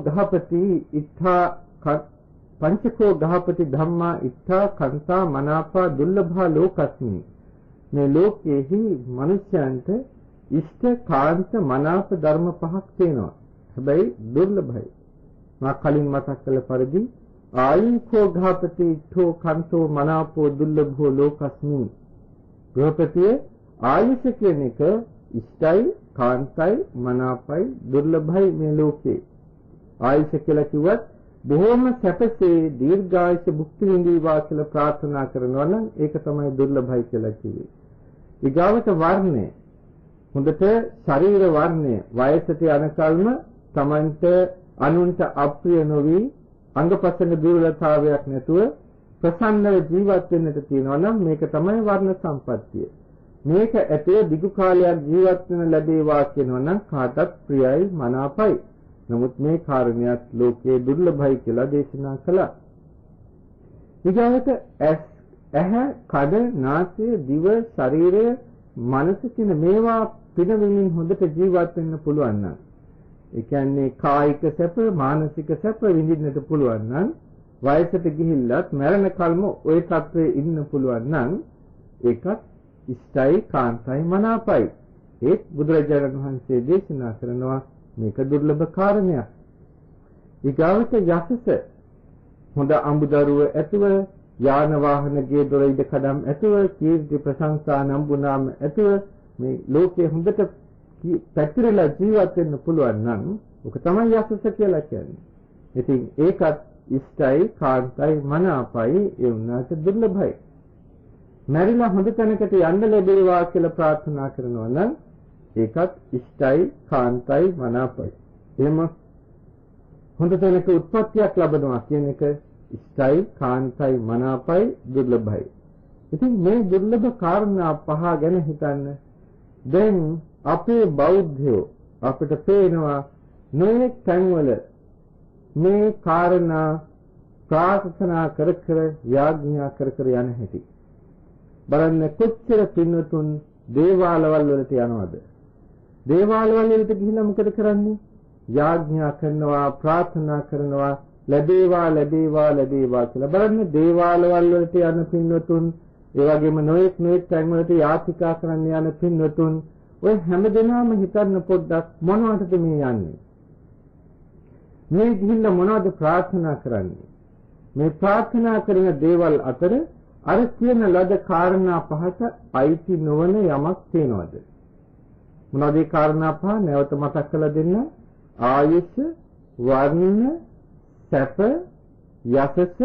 ගහපති ධම්මා ඉත්තා කන්තා මනාපා දුර්ලභා ලෝකස්මි. මේ ලෝකයේහි මනුෂ්‍යයන්ට ඉෂ්ඨ කාන්ත මනාප ධර්ම පහක් තියෙනවා. හැබැයි දුර්ලභයි. මා කලින් මතක් කළ පරිදි ආයුඛෝ ගහපති ඉත්තෝ කන්තෝ මනාපෝ දුර්ලභෝ ලෝකස්මි. ගෘහපතියේ ආයුෂ කියන එක ඉෂ්ටයි, කාන්තයි, මනාපයි, දුර්ලභයි මේ ලෝකේ. ආයුෂ කියලා කිව්වත් බොහෝම සැපසේ දීර්ඝායුෂ භුක්ති විඳීවා කියලා ප්‍රාර්ථනා කරනවා නම් ඒක තමයි දුර්ලභයි කියලා කිව්වේ. ඊගාවට වර්ණය. හොඳට ශරීර වර්ණය වයසට යනකල්ම Tamanට අනුන්ට අප්‍රිය නොවි අංගපසංග දුර්වලතාවයක් නැතුව ප්‍රසන්නව ජීවත් වෙන්නට තියෙනවා නම් මේක තමයි වර්ණ සම්පත්තිය. මේක ඇතේ දිගු කාලයක් ජීවත් වෙන ලැබේවා කියනවා නම් කාටත් ප්‍රියයි, මනාපයි. නමුත් මේ කාරණයක් ලෝකයේ දුර්ලභයි කියලා දේශනා කළා. ඊගාවට ඇහැ, කඩ, නාසය, දිව, ශරීරය, මනස කියන මේවා පිනවමින් හොඳට ජීවත් වෙන්න පුළුවන් නම්, ඒ කියන්නේ කායික සැප, මානසික සැප විඳින්නට පුළුවන් නම්, වයසට ගිහිල්ලත් මරණ කල්ම ওই තත්ත්වයේ ඉන්න පුළුවන් නම් ඒකත් ඉෂ්ටයි, කාන්තයි, මනාපයි. ඒත් බුදුරජාණන් වහන්සේ දේශනා කරනවා මේක දුර්ලභ කාරණයක්. ඊගාවට යසස. හොඳ අඹදරුව ඇතුව, යාන වාහන ගේ දොර ඉද කඩම් ඇතුව, කීර්ති ප්‍රශංසා නම්බුනාම ඇතුව මේ ලෝකයේ හොඳට පැතිරලා ජීවත් වෙන්න පුළුවන් නම් ඔක තමයි යසස කියලා කියන්නේ. ඉතින් ඒකත් ඉෂ්ටයි, කාන්තයි, මනාපයි, ඒ වුණාට දුර්ලභයි. මැරිලා හොඳ තැනකට යන්න ලැබේවා කියලා ප්‍රාර්ථනා කරනවා නම් ඒකත් ඉෂ්ටයි, කාන්තයි, මනාපයි. එහෙම හොඳ තැනක උත්පත්තියක් ලැබනවා කියන එක ඉෂ්ටයි, කාන්තයි, මනාපයි, දුර්ලභයි. ඉතින් මේ දුර්ලභ කාරණා පහ ගැන හිතන්න. දැන් අපේ බෞද්ධයෝ අපිට පේනවා මේ තැන්වල මේ කාරණා ප්‍රාර්ථනා කර කර යාඥා කර කර යන හැටි. බලන්න කොච්චර පින්වතුන් දේවාලවල වලට යනවද? දේවාලවල වලට ගිහිල්ලා මොකද කරන්නේ? යාඥා කරනවා, ප්‍රාර්ථනා කරනවා. ලැබේවා ලැබේවා ලැබේවා කියලා බලන්න. දේවාලවල් වලට යන පින්වතුන්, ඒ වගේම නොඑක් තැන් වලට යාචිකා කරන්න යන පින්වතුන්, ඔය හැමදෙනාම හිතන්න පොඩ්ඩක් මොනවටද මේ යන්නේ? මේ ගිහිල්ලා මොනවද ප්‍රාර්ථනා කරන්නේ? මේ ප්‍රාර්ථනා කරන දේවල් අතර අර කියන ලද කාරණා පහට අයිති නොවන යමක් තියෙනවද? මොනවද ඒ කාරණා පහ? නැවත මතක් කරලා දෙන්න. ආයුෂ, වර්ණ, සැප, යසස,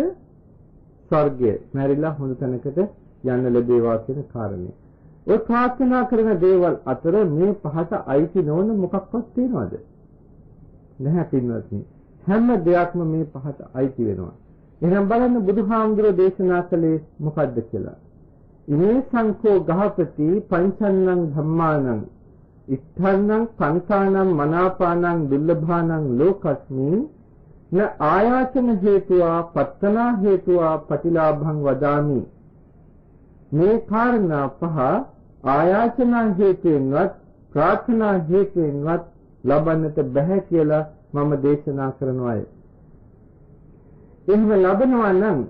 ස්වර්ගය. මැරිලා හොඳ තැනකට යන්න ලැබේවා කියන කාරණේ. ඔය ප්‍රාර්ථනා කරන දේවල් අතර මේ පහට අයිති නොවන මොකක්වත් තියෙනවද? නැහැ පින්වත්නි. හැම දෙයක්ම මේ පහට අයිති වෙනවා. එහෙනම් බලන්න බුදුහාමුදුරෝ දේශනා කළේ මොකද්ද කියලා. ඉමේ සංකෝ ගහපති පංචන්නං ධම්මානං ඉත්තන්නං පංචානං මනාපානං දුර්ලභානං ලෝකස්මින් න ආයාචන හේතුවා පත්තනා හේතුවා පටිලාභං වදාමි. මේ කාරණා පහ ආයාචනා හේතුවෙන්වත් ප්‍රාර්ථනා හේතුවෙන්වත් ලබන්නට බෑ කියලා මම දේශනා කරනවා. එහෙම ලබනවා නම්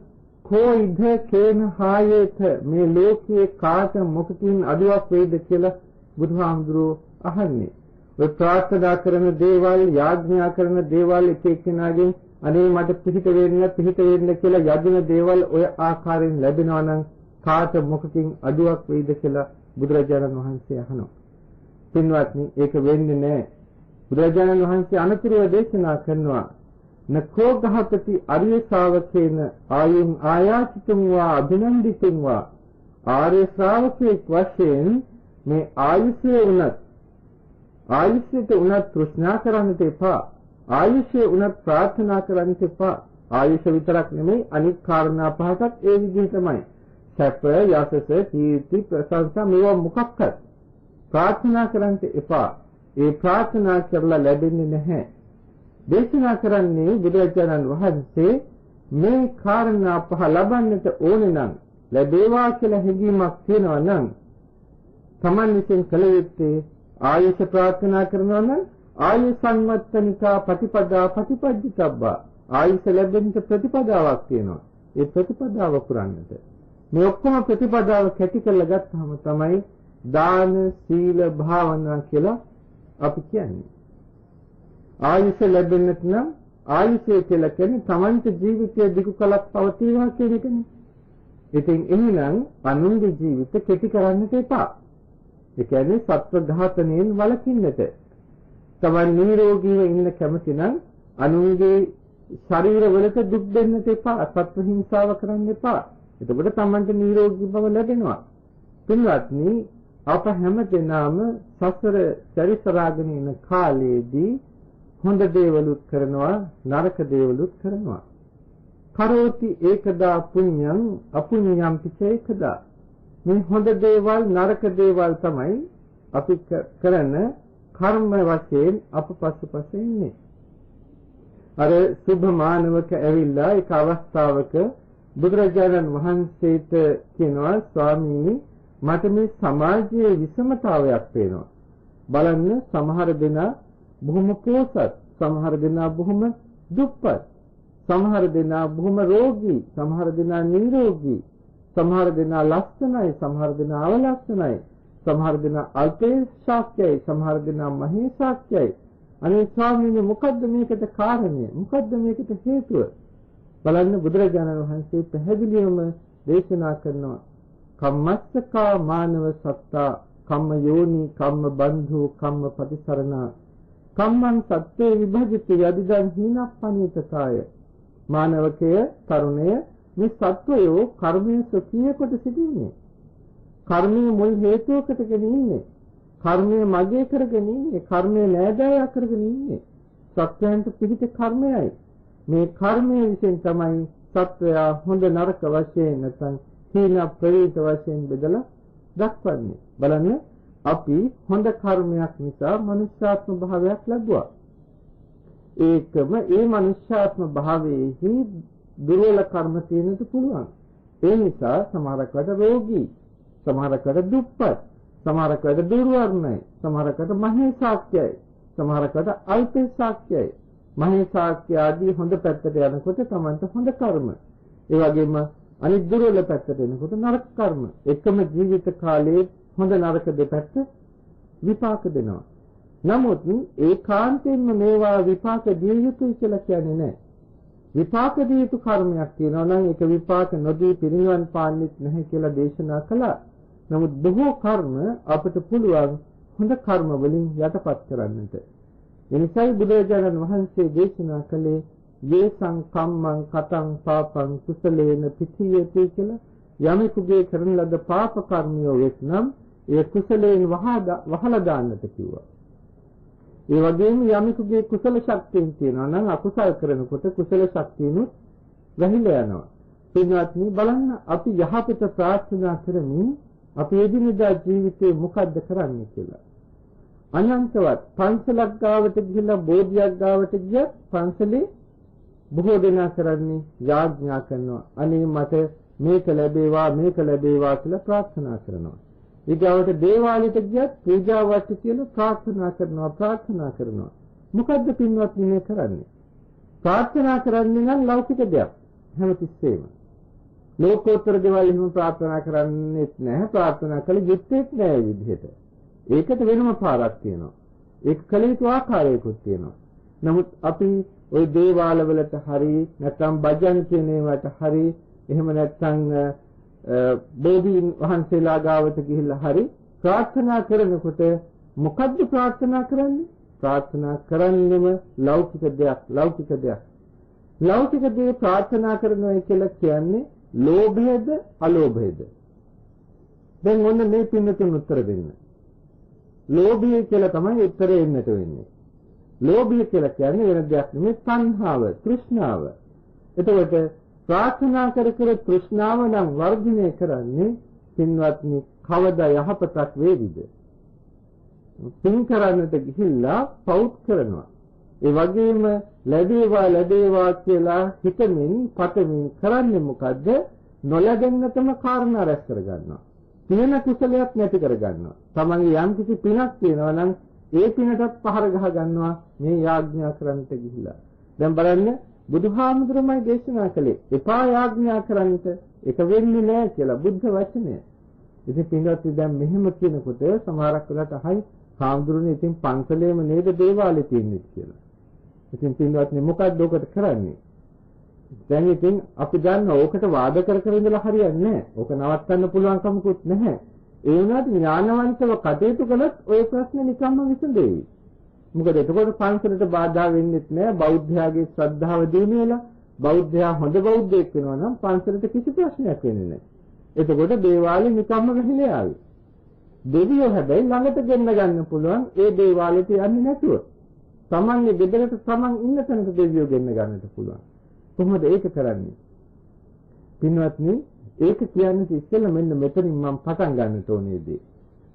කොයිද කේන හායේත මේ ලෝකයේ කාට මොකකින් අඩුවක් වෙයිද කියලා බුදුහාමුදුරුවෝ අහන්නේ. ඔය ප්‍රාර්ථනා කරන දේවල්, යාඥා කරන දේවල් එක එක්කෙනාගෙන් අනේ මට පිහිට වෙන්න කියලා යදින දේවල් ඔය ආකාරයෙන් ලැබෙනවා නම් කාට මොකකින් අඩුවක් වෙයිද කියලා බුදුරජාණන් වහන්සේ අහනවා. පින්වත්නි, ඒක වෙන්නේ නැහැ. බුදුරජාණන් වහන්සේ අනතුරුව දේශනා කරනවා නකෝ ගහපති අරිය ශ්‍රාවකේන ආයුං ආයාචිතුම් වා අභිනන්දිතුම් වා ආර්ය ශ්‍රාවකෙක් වශයෙන් මේ ආයුෂයට උනත් තෘෂ්ණා කරන්නට එපා. ආයුෂයේ උනත් ප්‍රාර්ථනා කරන්නට එපා. ආයුෂ විතරක් නෙමෙයි අනිත් කාරණා පහකට ඒ විදිහටමයි. සැප, යසස, කීර්ති, ප්‍රශංසා මේවා මොකක්වත් ප්‍රාර්ථනා කරන්නට එපා. ඒ ප්‍රාර්ථනා කරලා ලැබෙන්නේ නැහැ. දේශනා කරන්නේ බුදුරජාණන් වහන්සේ මේ කාරණා පහ ලබන්නට ඕනේ නම් ලැබේවා කියලා හැඟීමක් තියෙනවා නම් තමන් විසින් කළ යුත්තේ ආයුෂ ප්‍රාර්ථනා කරනවා නම් ආයු සම්මත්තනිකා ප්‍රතිපදා ප්‍රතිපජ්ජිතබ්බා ආයුෂ ලැබෙන්න ප්‍රතිපදාවක් තියෙනවා. ඒ ප්‍රතිපදාව පුරන්නට මේ ඔක්කොම ප්‍රතිපදාව කැටි කරලා ගත්තාම තමයි දාන, සීල, භාවනා කියලා අපි කියන්නේ. ආයුෂ ලැබෙන්නට නම් ආයුෂය කියලා කියන්නේ තමන්ට ජීවිතය දිගු කලක් පවතිනවා කියන එකනේ. ඉතින් එහෙනම් අනුන්ගේ ජීවිත කෙටි කරන්නට එපා. ඒ කියන්නේ සත්ව ඝාතනයෙන් වළකින්නට. තමන් නිරෝගීව ඉන්න කැමති නම් අනුන්ගේ ශරීරවලට දුක් දෙන්නට එපා. සත්ව හිංසාව කරන්න එපා. එතකොට තමන්ට නිරෝගී බව ලැබෙනවා. පින්වත්නි, අප හැම දෙනාම සසර සැරිසරාගෙන ඉන්න කාලයේදී හොඳ දේවලුත් කරනවා, නරක දේවලුත් කරනවා. කරෝති ඒකදා පුඤ්ඤං අපුඤ්ඤං පිචේකදා. මේ හොඳ දේවල්, නරක දේවල් තමයි අපි කරන කර්ම වශයෙන් අප පසුපස ඉන්නේ. අර සුභ මානවක ඇවිල්ලා එක අවස්ථාවක බුදුරජාණන් වහන්සේට කියනවා, ස්වාමීනි මට මේ සමාජයේ විෂමතාවයක් පේනවා. බලන්න, සමහර දෙනා බොහොම පොසත්, සමහර දෙනා බොහොම දුප්පත්, සමහර දෙනා බොහොම රෝගී, සමහර දෙනා නිරෝගී, සමහර දෙනා ලස්සනයි, සමහර දෙනා අවලස්සනයි, සමහර දෙනා අල්පේශාක්‍යයි, සමහර දෙනා මහේශාක්‍යයි. අනේ ස්වාමීනි, මොකද්ද මේකට කාරණය? මොකද්ද මේකට හේතුව? බලන්න, බුදුරජාණන් වහන්සේ පැහැදිලිවම දේශනා කරනවා, කම්මස්සකා මානව සත්තා කම්ම යෝනි කම්ම බන්ධු කම්ම ප්‍රතිසරණා කම්මං සත්‍යේ විභජිත යදිදං හීනප්පනීතකාය. මානවකය, තරුණය, මේ සත්වයෝ කර්මයේ සොකී කොට සිටින්නේ. කර්මයේ මුල් හේතුවකටගෙන ඉන්නේ. කර්මයේ මගේ කරගෙන ඉන්නේ. කර්මයේ නෑදෑය කරගෙන ඉන්නේ. සත්‍යයන්ට පිහිට කර්මයයි. මේ කර්මයේ විසින් තමයි සත්වයා හොඳ නරක වශයෙන් නැත්නම් හීන ප්‍රේත වශයෙන් බෙදලා දක්වන්නේ. බලන්න, අපි හොඳ කර්මයක් නිසා මනුෂ්‍යාත්ම භාවයක් ලැබුවා. ඒකම ඒ මනුෂ්‍යාත්ම භාවයේහි දුර්වල කර්ම තියෙනට පුළුවන්. ඒ නිසා සමහරකට රෝගී, සමහරකට දුප්පත්, සමහරකට දුර්වර්ණයි, සමහරකට මහේශාක්‍යයි, සමහරකට අල්පේශාක්‍යයි. මහේසාක්‍ය ආදී හොඳ පැත්තට යනකොට තමන්ට හොඳ කර්ම. ඒ වගේම අනිත් දුර්වල පැත්තට එනකොට නරක කර්ම. එකම ජීවිත කාලයේ හොඳ නරක දෙපැත්ත විපාක දෙනවා. නමුත් ඒකාන්තයෙන්ම මේවා විපාක දිය යුතුයි කියලා කියන්නේ නැහැ. විපාක දිය යුතු කර්මයක් තියෙනවා නම් ඒක විපාක නොදී පිරිනිවන් පාන්නෙත් නැහැ කියලා දේශනා කළා. නමුත් බොහෝ කර්ම අපිට පුළුවන් හොඳ කර්ම වලින් යටපත් කරන්නට. එනිසායි බුදුරජාණන් වහන්සේ දේශනා කළේ යේ සංකම්මං කතං පාපං කුසලේන පිතියති කියලා. යමෙකුගේ කරන ලද පාප කර්මියෝ වෙත්නම් ඒ කුසලයෙන් වහලා දාන්නට කිව්වා. ඒ වගේම යමෙකුගේ කුසල ශක්තියෙන් තියෙනවා නම් අකුසල් කරනකොට කුසල ශක්තියනුත් වැහිලා යනවා. පින්වත්නි බලන්න අපි යහපත ප්‍රාර්ථනා කරමින් අපි එදිනෙදා ජීවිතේ මොකද්ද කරන්නේ කියලා. අනන්තවත් පන්සලක් ගාවට ගිහිල්ලා බෝධියක් ගාවට ගියත් පන්සලේ බොහෝ දෙනා කරන්නේ යාඥා කරනවා. අනේ මට මේක ලැබේවා කියලා ප්‍රාර්ථනා කරනවා. ඊගාවට දේවාලයට ගියත් පූජාවට කියලා ප්‍රාර්ථනා කරනවා. මොකද්ද පින්වත්නි මේ කරන්නේ? ප්‍රාර්ථනා කරන්නේ නම් ලෞකික දෙයක් හැමතිස්සෙම. ලෝකෝත්තර දේවල් එහෙම ප්‍රාර්ථනා කරන්නේත් නැහැ. ප්‍රාර්ථනා කළ යුත්තේත් නැහැ විදිහට. ඒකට වෙනම පාරක් තියෙනවා. ඒක කළ යුතු ආකාරයකුත් තියෙනවා. නමුත් අපි ওই දේවාල වලට හරි නැත්නම් භජන් කියන ඒවාට හරි එහෙම නැත්නම් බෝධීන් වහන්සේලා ගාවට ගිහිල්ලා හරි ප්‍රාර්ථනා කරනකොට මොකද්ද ප්‍රාර්ථනා කරන්නේ? ප්‍රාර්ථනා කරන්නේම ලෞකික දෙයක්. ලෞකික දේ ප්‍රාර්ථනා කරනවා කියලා කියන්නේ ලෝභයද අලෝභයද? දැන් ඔන්න මේ පින්නතුන් උත්තර දෙන්න. ලෝභය කියලා තමයි උත්තරේ එන්නට වෙන්නේ. ලෝභය කියලා කියන්නේ වෙන දෙයක් නෙමෙයි සංහාව, තෘෂ්ණාව. එතකොට ප්‍රාර්ථනා කර තෘෂ්ණාව නම් වර්ධනය කරන්නේ පින්වත්නි කවදා යහපතක් වේවිද? පින් කරන්නට ගිහිල්ලා පෞත් කරනවා. ඒ වගේම ලැබේවා කියලා හිතමින් පතමින් කරන්නේ මොකද්ද? නොලැබෙන්නටම කාරණා රැස් කරගන්නවා. තියෙන කුසලයක් නැති කරගන්නවා. තමන්ගේ යම් කිසි පිනක් තියෙනවා නම් ඒ පිනටත් පහර ගහ ගන්නවා මේ යාඥා කරන්නට ගිහිල්ලා. දැන් බලන්න බුදුහාමුදුරුවෝයි දේශනා කළේ එපා යාඥා කරන්නට ඒක වෙන්නේ නැහැ කියලා බුද්ධ වචනය. ඉතින් පින්වත්නි දැන් මෙහෙම කියනකොට සමහරක් වෙලාවට අහයි හාමුදුරුවනේ ඉතින් පන්සලේම නේද දේවාලේ තියෙන්නේ කියලා. ඉතින් පින්වත්නි මොකක්ද ඔකට කරන්නේ? දැන් ඉතින් අපි දන්න ඕකට වාද කර ඉඳලා හරියන්නේ නැහැ. ඕක නවත්තන්න පුළුවන් කමකුත් නැහැ. ඒ වුණාට ඥානවන්තව කටයුතු කළොත් ওই ප්‍රශ්නේ නිකම්ම විසඳෙයි. මොකද එතකොට පන්සලට බාධා වෙන්නේ නැහැ. බෞද්ධයාගේ ශ්‍රද්ධාව දිනු වෙලා බෞද්ධයා හොඳ බෞද්ධයෙක් වෙනවා නම් පන්සලට කිසි ප්‍රශ්නයක් වෙන්නේ නැහැ. එතකොට දේවාලේ නිකම්ම ගහලා ආවේ. දෙවියෝ හැබැයි ළඟට ගෙන්න ගන්න පුළුවන් ඒ දේවාලෙට යන්නේ නැතුව. තමන්ගේ ගෙදරට තමන් ඉන්න තැනට දෙවියෝ ගෙන්න ගන්නට පුළුවන්. කොහොමද ඒක කරන්නේ? පින්වත්නි ඒක කියන්නේ ඉස්සෙල්ලා මෙන්න මෙතනින් මම පටන් ගන්නට ඕනේදී.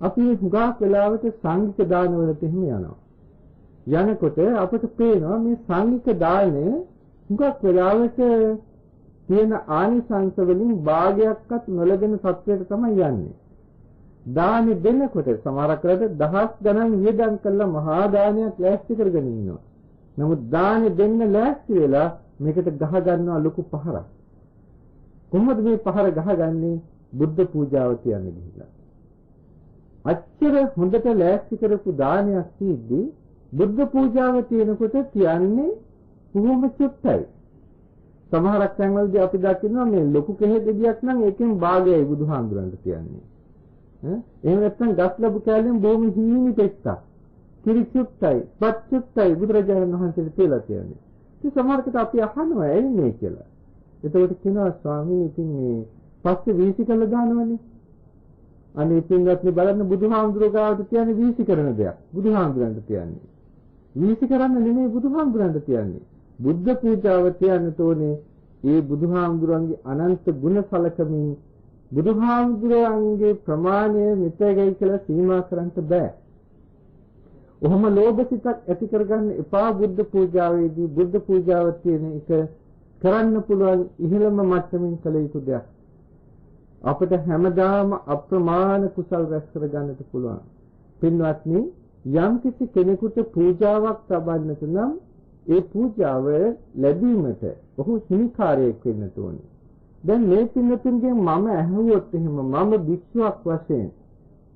අපි හුඟක් වෙලාවට සංඝික දානවලට එහෙම යනවා. යනකොට අපට පේනවා මේ සංඝික දානය හුඟක් වෙලාවට තියෙන ආනිසංස වලින් භාගයක්වත් නොලැබෙන සත්‍යයට තමයි යන්නේ. දානි දෙනකොට සමහරක් වෙලාවට දහස් ගණන් වියදම් කළා මහා දානයක් ලෑස්ති කරගෙන ඉන්නවා. නමුත් දානි දෙන්න ලෑස්ති වෙලා මේකට ගහ ගන්නවා ලොකු පහරක්. කොහොමද මේ පහර ගහගන්නේ? බුද්ධ පූජාව කියන්නේ ගිහිලා. අච්චර හොඳට ලෑස්ති කරපු දානයක් තියෙද්දි බුද්ධ පූජාව තියෙනකොට කියන්නේ කොහොම චුට්ටයි. සමහරක් තැන්වලදී අපි දකිනවා මේ ලොකු කෙහෙ ගෙඩියක් නම් ඒකෙන් භාගයයි බුදුහාමුදුරන්ට කියන්නේ. එහෙම නැත්නම් ගස් ලැබු කැලෙන් බොහොම හීනි පෙත්තක්. කිරි චුට්ටයි, පත් චුට්ටයි බුදුරජාණන් වහන්සේට කියලා කියන්නේ. ඉතින් සමහරකට අපි අහනවා ඇයි මේ කියලා. එතකොට කියනවා ස්වාමීනි ඉතින් මේ පස්සේ වීසි කළ දානවනේ. අනේ පින්වත්නි බලන්න බුදුහාමුදුරුවෝ ගාවට කියන්නේ වීසි කරන දෙයක්. බුදුහාමුදුරන්ට කියන්නේ. වීසි කරන්න නෙමෙයි බුදුහාමුදුරන්ට කියන්නේ. බුද්ධ පූජාව තියන්න තෝනේ ඒ බුදුහාමුදුරන්ගේ අනන්ත ගුණ සලකමින් බුදුහාමුදුරන්ගේ ප්‍රමාණය මෙතෙකයි කියලා සීමා කරන්න බෑ. ඔහොම ලෝභ සිතක් ඇති කරගන්න එපා. බුද්ධ පූජාවේදී බුද්ධ පූජාව තියෙන එක කරන්න පුළුවන් ඉහළම මට්ටමින් කළ යුතු දෙයක්. අපිට හැමදාම අප්‍රමාණ කුසල් රැස් කරගන්නට පුළුවන්. පින්වත්නි යම් කිසි කෙනෙකුට පූජාවක් ලබන්නට නම් ඒ පූජාව ලැබීමට ඔහු හිමිකාරයෙක් වෙන්න ඕනේ. දැන් මේ පින්නතුන්ගෙන් මම ඇහුවොත් එහෙම මම භික්ෂුවක් වශයෙන්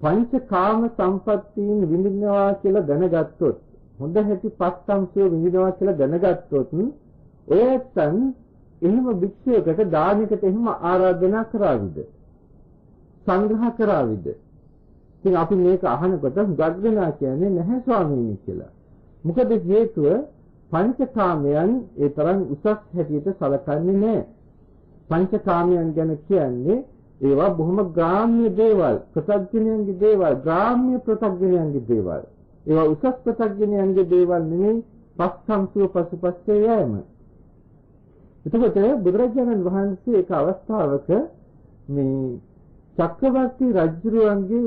පංචකාම සම්පත්තීන් විඳිනවා කියලා දැනගත්තොත් හොඳ හැටි පස්සම්සිය විඳිනවා කියලා දැනගත්තොත් ඔයයන් එහෙම භික්ෂුවකට දානයකට එහෙම ආරාධනා කරාවිද? සංග්‍රහ කරාවිද? ඉතින් අපි මේක අහනකොට ගග්ගනා කියන්නේ නැහැ ස්වාමීනි කියලා. මොකද හේතුව පංචකාමයන් ඒ තරම් උසස් හැටියට සැලකන්නේ නැහැ. පංචකාමයන් ගැන කියන්නේ ඒවා බොහොම ග්‍රාම්‍ය දේවල්, ප්‍රත්‍යඥයන්ගේ දේවල්, ග්‍රාම්‍ය ප්‍රත්‍යඥයන්ගේ දේවල්. ඒවා උසස් ප්‍රත්‍යඥයන්ගේ දේවල් නෙමෙයි පස්සම්සුව පසුපස්සේ යෑම. එතකොට බුදුරජාණන් වහන්සේ එක අවස්ථාවක මේ චක්‍රවර්ති රජුරුවන්ගේ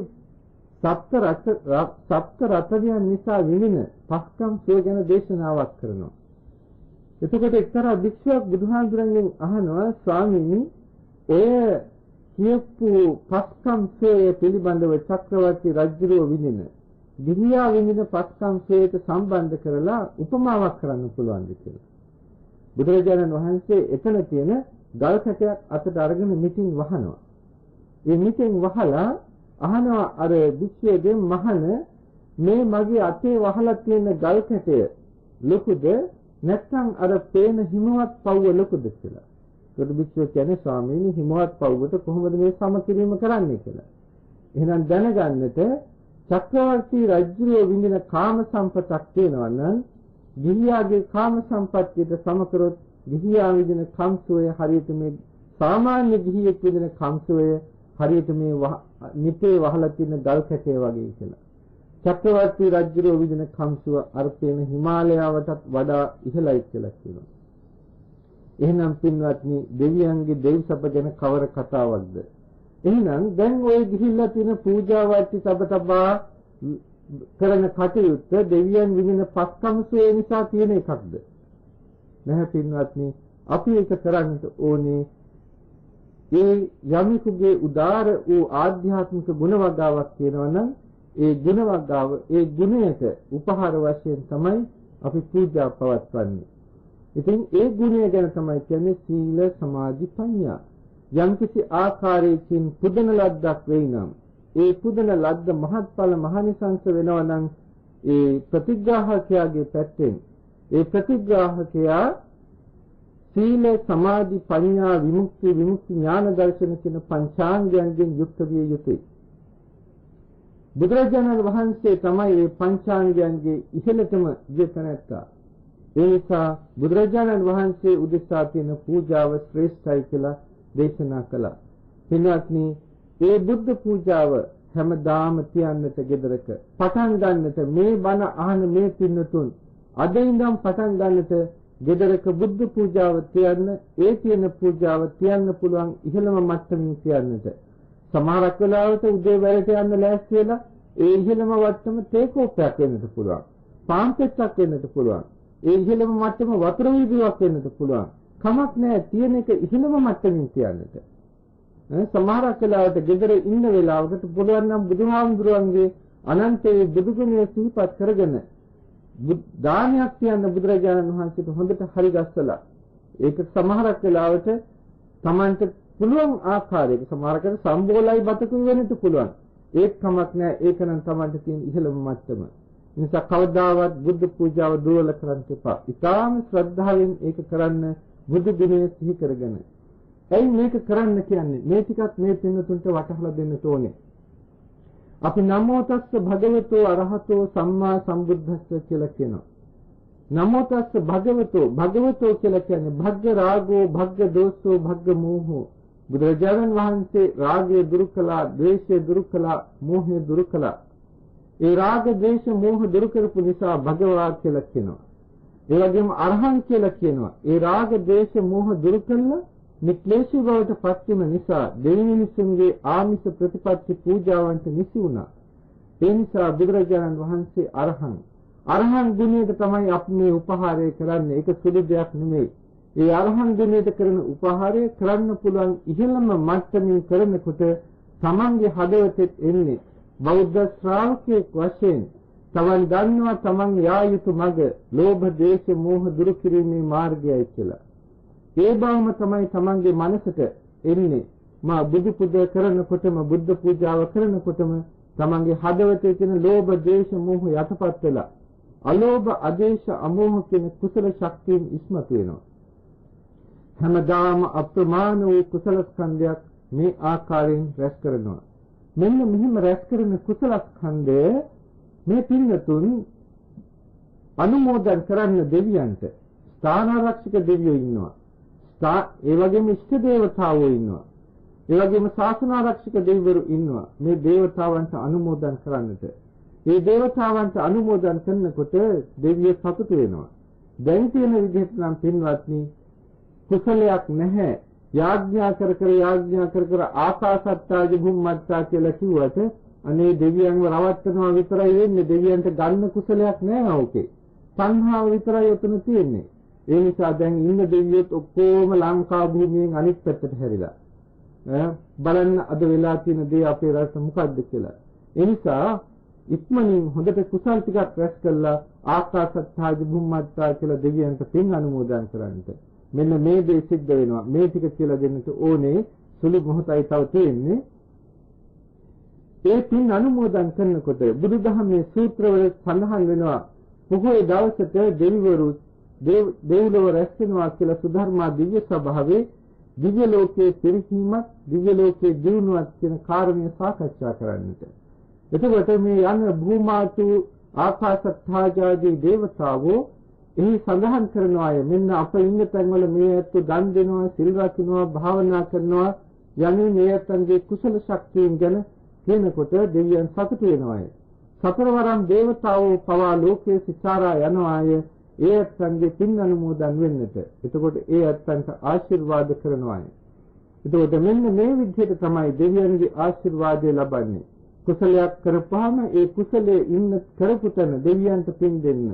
සප්ත රතනයන් නිසා විඳින පස්කම් සුව ගැන දේශනාවක් කරනවා. එතකොට එක්තරා භික්ෂුවක් බුදුහාමුදුරන්ගෙන් අහනවා ස්වාමීනි ඔය කියපු පස්කම් සුවය පිළිබඳව චක්‍රවර්ති රජුරුව විඳින ගිහියා විඳින පස්කම් සුවයට සම්බන්ධ කරලා උපමාවක් කරන්න පුළුවන්ද කියලා. බුදුරජාණන් වහන්සේ එතන තියෙන ගල් කැටයක් අතට අරගෙන මිටින් වහනවා. ඒ මිටින් වහලා අහනවා අර භික්ෂුවගෙන් මහන මේ මගේ අතේ වහලා තියෙන ගල් කැටය ලොකුද නැත්නම් අර පේන හිමවත් පවුව ලොකුද කියලා. ඒකට භික්ෂුව කියන්නේ ස්වාමීනි හිමවත් පවුවට කොහොමද මේ සම කිරීම කරන්නේ කියලා. එහෙනම් දැනගන්නට චක්‍රවර්ති රජුගේ විඳින කාම සම්පතක් තියෙනවා නම් ගිහියාගේ කාම සම්පත්තියට සම කරොත් ගිහියා විඳින කම්සෝය හරියට මේ සාමාන්‍ය ගිහියෙක් විඳින කම්සෝය හරියට මේ නිපේ වහලා තියෙන ගල් කැටය වගේ කියලා. චක්‍රවර්ති රජුගේ විදින කම්සුව අර්ථයෙන් හිමාලයාවටත් වඩා ඉහළයි කියලා කියනවා. එහෙනම් පින්වත්නි දෙවියන්ගේ දෙව්සප ගැන කවර කතාවක්ද? එහෙනම් දැන් ඔය ගිහිල්ලා තියෙන පූජාවටි තබතබා කරන කටයුත්ත දෙවියන් විදින පස්කම්සුවේ නිසා තියෙන එකක්ද? නැහැ පින්වත්නි අපි ඒක කරන්නට ඕනේ ඒ යමිකුගේ උදාර වූ ආධ්‍යාත්මික ගුණ වර්ගාවක් තියෙනවා නම් ඒ ගුණ වර්ගාව ඒ ගුණයට උපහාර වශයෙන් තමයි අපි පූජා පවත්වන්නේ. ඉතින් ඒ ගුණය ගැන තමයි කියන්නේ සීල සමාධි ප්‍රඥා. යම්කිසි ආකාරයකින් පුදන ලද්දක් වෙයි නම් ඒ පුදන ලද්ද මහත්ඵල මහනිසංස වෙනවා නම් ඒ ප්‍රතිග්‍රාහකයාගේ පැත්තෙන් ඒ ප්‍රතිග්‍රාහකයා සීල සමාධි ප්‍රඥා විමුක්ති ඥාන දර්ශන කියන පංචාංගයන්ගෙන් යුක්ත විය යුතුයි. බුදුරජාණන් වහන්සේ තමයි මේ පංචාංගයන්ගේ ඉහළතම යෙතනත්තා. ඒ නිසා බුදුරජාණන් වහන්සේ උදෙසා තියෙන පූජාව ශ්‍රේෂ්ඨයි කියලා දේශනා කළා. පින්වත්නි, ඒ බුද්ධ පූජාව හැමදාම තියන්නට ගෙදරක පටන් ගන්නට මේ බණ අහන මේ පින්නතුන් අද ඉඳන් පටන් ගන්නට ගෙදරක බුද්ධ පූජාව තියන්න, ඒ තියෙන පූජාව තියන්න පුළුවන් ඉහළම මට්ටමින් තියන්නට. සමහරක් වෙලාවට උදේ වැරට යන්න ලෑස්ති වෙලා ඒ ඉහළම මට්ටම තේකෝපයක් වෙන්නත් පුළුවන්. පාම්පෙත්තක් වෙන්නත් පුළුවන්. ඒ ඉහළම මට්ටම වතුර වීදුවක් වෙන්නත් පුළුවන්. කමක් නැහැ තියෙන එක ඉහළම මට්ටමින් තියන්නට. සමහරක් වෙලාවට ගෙදර ඉන්න වෙලාවකට පුළුවන් නම් බුදුහාමුදුරන්ගේ අනන්තයේ බුදුගුණය සිහිපත් කරගෙන දානයක් කියන්න බුදුරජාණන් වහන්සේට හොඳට හරි ගස්සලා ඒක සමහරක් වෙලාවට Tamanට පුළුවන් ආකාරයක සමහරකට සම්බෝලයි බතකුයි වෙන්නත් පුළුවන්. ඒත් කමක් නැහැ. ඒක නම් Tamanට තියෙන ඉහළම මට්ටම. ඒ නිසා කවදාවත් බුද්ධ පූජාව දුර්වල කරන්න එපා. ඊටාම ශ්‍රද්ධාවෙන් ඒක කරන්න බුදු ගුණය සිහි කරගෙන. ඇයි මේක කරන්න කියන්නේ? මේ ටිකත් මේ පින්තුන්ට වටහලා දෙන්න ඕනේ. අපි නමෝ තස්ස භගවතෝ අරහතෝ සම්මා සම්බුද්දස්ස කියලා කියනවා. නමෝ තස්ස භගවතෝ කියලා කියන්නේ භග්ග රාගෝ භග්ග දෝෂෝ භග්ග මෝහෝ. බුදුරජාණන් වහන්සේ රාගය දුරු කළා, ද්වේෂය දුරු කළා, මෝහය දුරු කළා. ඒ රාග ද්වේෂ මෝහ දුරු කරපු නිසා භගවා කියලා කියනවා. ඒ වගේම අරහං කියලා කියනවා. ඒ රාග ද්වේෂ මෝහ දුරු කළා නික්ලේශී බවට පත්වීම නිසා දෙවි මිනිසුන්ගේ ආමිෂ ප්‍රතිපත්ති පූජාවන්ට නිසි වුණා. ඒ නිසා බුදුරජාණන් වහන්සේ අරහං ගුණයට තමයි අපි මේ උපහාරය කරන්නේ. ඒක සුළු දෙයක් නෙමෙයි. ඒ අරහං ගුණයට කරන උපහාරය කරන්න පුළුවන් ඉහළම මට්ටමින් කරනකොට තමන්ගේ හදවතෙත් එන්නේ බෞද්ධ ශ්‍රාවකයෙක් වශයෙන් තමන් දන්නවා තමන් යා යුතු මඟ ලෝභ දේශ මෝහ දුරු කිරීමේ මාර්ගයයි කියලා. ඒ බවම තමයි තමන්ගේ මනසට එන්නේ. මා බුදු පුජා කරනකොටම බුද්ධ පූජාව කරනකොටම තමන්ගේ හදවතේ තියෙන ලෝභ දේශ මෝහ යටපත් වෙලා අලෝභ අදේශ අමෝහ කියන කුසල ශක්තියෙන් ඉස්මතු වෙනවා. හැමදාම අප්‍රමාණ වූ කුසල ස්කන්ධයක් මේ ආකාරයෙන් රැස් කරනවා. මෙන්න මෙහිම රැස් කරන කුසල ස්කන්ධය මේ පින්නතුන් අනුමෝදන් කරන්න දෙවියන්ට ස්ථානාරක්ෂක දෙවියෝ ඉන්නවා. ඒ වගේම ඉෂ්ට දේවතාවෝ ඉන්නවා. ඒ වගේම ශාසනාරක්ෂක දෙවිවරු ඉන්නවා. මේ දේවතාවන්ට අනුමෝදන් කරන්නට. මේ දේවතාවන්ට අනුමෝදන් කරනකොට දෙවියෝ සතුටු වෙනවා. දැන් තියෙන විදිහට නම් පින්වත්නි කුසලයක් නැහැ. යාඥා කර කර ආකාසත්තාජ භුම්මත්තා කියලා කිව්වට අනේ දෙවියන්ව රවට්ටනවා විතරයි වෙන්නේ. දෙවියන්ට ගන්න කුසලයක් නැහැ ඕකේ. සංහාව විතරයි උතන තියෙන්නේ. ඒ නිසා දැන් ඉන්න දෙවියොත් ඔක්කොම ලංකා භූමියෙන් අනිත් පැත්තට හැරිලා. බලන්න අද වෙලා තියෙන දේ අපේ රට මොකද්ද කියලා. ඒ නිසා ඉක්මනින් හොඳට කුසල් ටිකක් රැස් කළා ආකාසත්තාජ භුම්මත්තා කියලා දෙවියන්ට පින් අනුමෝදන් කරන්නට. මෙන්න මේ දේ සිද්ධ වෙනවා. මේ ටික කියලා දෙන්නට ඕනේ. සුළු මොහොතයි තව තියෙන්නේ. ඒ පින් අනුමෝදන් කරනකොට බුදුදහමේ සූත්‍රවල සඳහන් වෙනවා පොහොය දවසට දෙවිවරු දෙව්ලොව රැස් වෙනවා කියලා සුධර්මා දිව්‍ය සභාවේ දිව්‍ය ලෝකයේ පිරිහීමත් දිව්‍ය ලෝකයේ දිනුවත් කියන කාරණය සාකච්ඡා කරන්නට. එතකොට මේ යන භූමාතු ආකාශත්ථාජාදී දේවතාවෝ එහි සඳහන් කරනවා මෙන්න අප ඉන්න තැන්වල මේ ඇත්තු දන් දෙනවා සිල් රකින්නවා භාවනා කරනවා යන්නේ මේ ඇත්තන්ගේ කුසල ශක්තියෙන් ගැන කියනකොට දෙවියන් සතුටු වෙනවා. සතරවරම් දේවතාවෝ පවා ලෝකයේ සිතාරා යනවාය ඒ ඇත්තන්ගේ පින් අනුමෝදන් වෙන්නට. එතකොට ඒ ඇත්තන්ට ආශිර්වාද කරනවා. එතකොට මෙන්න මේ විදිහට තමයි දෙවියන්ගේ ආශිර්වාදය ලබන්නේ. කුසලයක් කරපුවාම ඒ කුසලයේ ඉන්න කරපු තැන දෙවියන්ට පින් දෙන්න.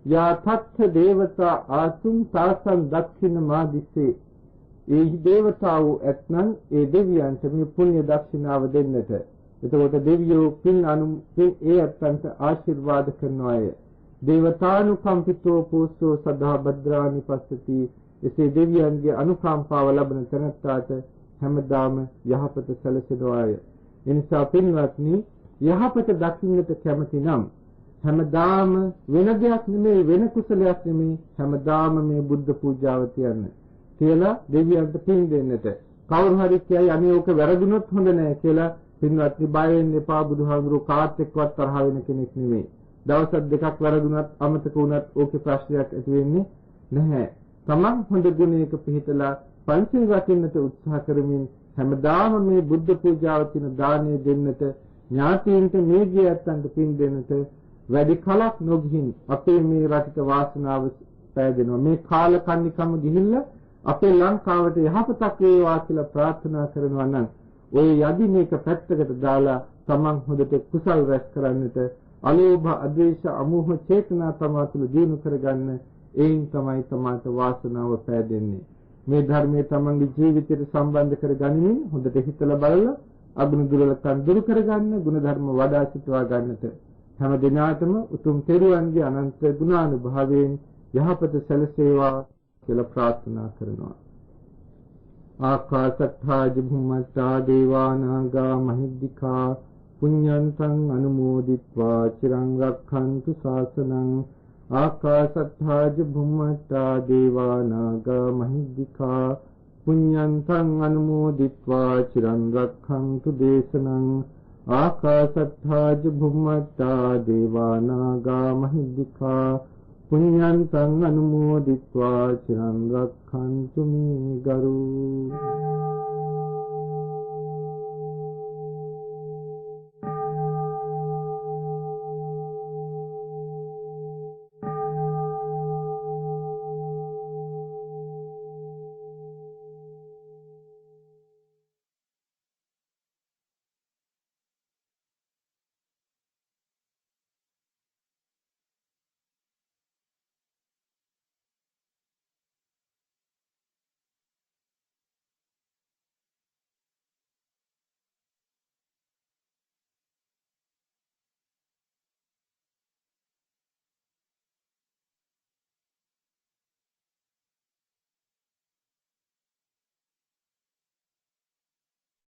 යා තත්ථ දේවතා ආතුම් සාසං දක්ෂින මාදිසේ. ඒ දේවතාවෝ ඇත්නම් ඒ දෙවියන්ට මේ පුණ්‍ය දක්ෂිනාව දෙන්නට. එතකොට දෙවියෝ පින් ඒ ඇත්තන්ට ආශිර්වාද කරනවාය. දේවතානුකම්පිතෝ පෝසෝ සදා භද්‍රානි පස්සති. එසේ දෙවියන්ගේ අනුකම්පාව ලබන තැනැත්තාට හැමදාම යහපත සැලසෙනවාය. එනිසා පින්වත්නි යහපත දකින්නට කැමති නම් හැමදාම වෙන දෙයක් නෙමෙයි වෙන කුසලයක් නෙමෙයි හැමදාම මේ බුද්ධ පූජාව තියන්න කියලා දෙවියන්ට පින් දෙන්නට. කවුරු හරි කියයි අනේ ඕක වැරදුනොත් හොඳ නෑ කියලා පින්වත්නි බය වෙන්න එපා. බුදුහාමුදුරුවෝ කාත් එක්කවත් තරහ වෙන කෙනෙක් නෙමෙයි. දවස් දෙකක් වැරදුනත් අමතක වුණත් ඕකේ ප්‍රශ්නයක් ඇති වෙන්නේ නැහැ. තමන් හොඳ ගුණයක පිහිටලා පංචිල් රකින්නට උත්සාහ කරමින් හැමදාම මේ බුද්ධ පූජාව තින දානය දෙන්නට ඥාතීන්ට මේ ගියත්තන්ට පින් දෙන්නට වැඩි කලක් නොගිහින් අපේ මේ රටට වාසනාව පෑදෙනවා. මේ කාලකන්නිකම ගිහිල්ලා අපේ ලංකාවට යහපතක් වේවා කියලා ප්‍රාර්ථනා කරනවා නම් ඔය යදි මේක පැත්තකට දාලා තමන් හොඳට කුසල් රැස් කරන්නට අලෝභ අදේශ අමෝහ චේතනා තමා තුළ දිනු කරගන්න. ඒයින් තමයි තමාට වාසනාව පෑදෙන්නේ. මේ ධර්මයේ තමන්ගේ ජීවිතයට සම්බන්ධ කරගනිමින් හොඳට හිතලා බලලා අගුණ දුර්වලකම් දුරු කරගන්න, ගුණ ධර්ම වඩා සිටවා ගන්නට හැම දිනාටම උතුම් තෙරුවන්ගේ අනන්ත ගුණානුභාවයෙන් යහපත සැලසේවා කියලා ප්‍රාර්ථනා කරනවා. ආකාශත්ථා භුම්මත්තා දේවානාගා මහිද්దికා පුඤ්ඤන්තං අනුමෝදිත්වා චිරං රක්ඛන්තු ශාසනං. ආකාශත්ථා භුම්මත්තා දේවානාගා මහිද්దికා පුඤ්ඤන්තං අනුමෝදිත්වා චිරං රක්ඛන්තු දේශනං. ආකාශත්ථා භුම්මත්තා දේවානාගා මහිද්దికා පුඤ්ඤන්තං අනුමෝදිත්වා චිරං රක්ඛන්තු මේ ගරු.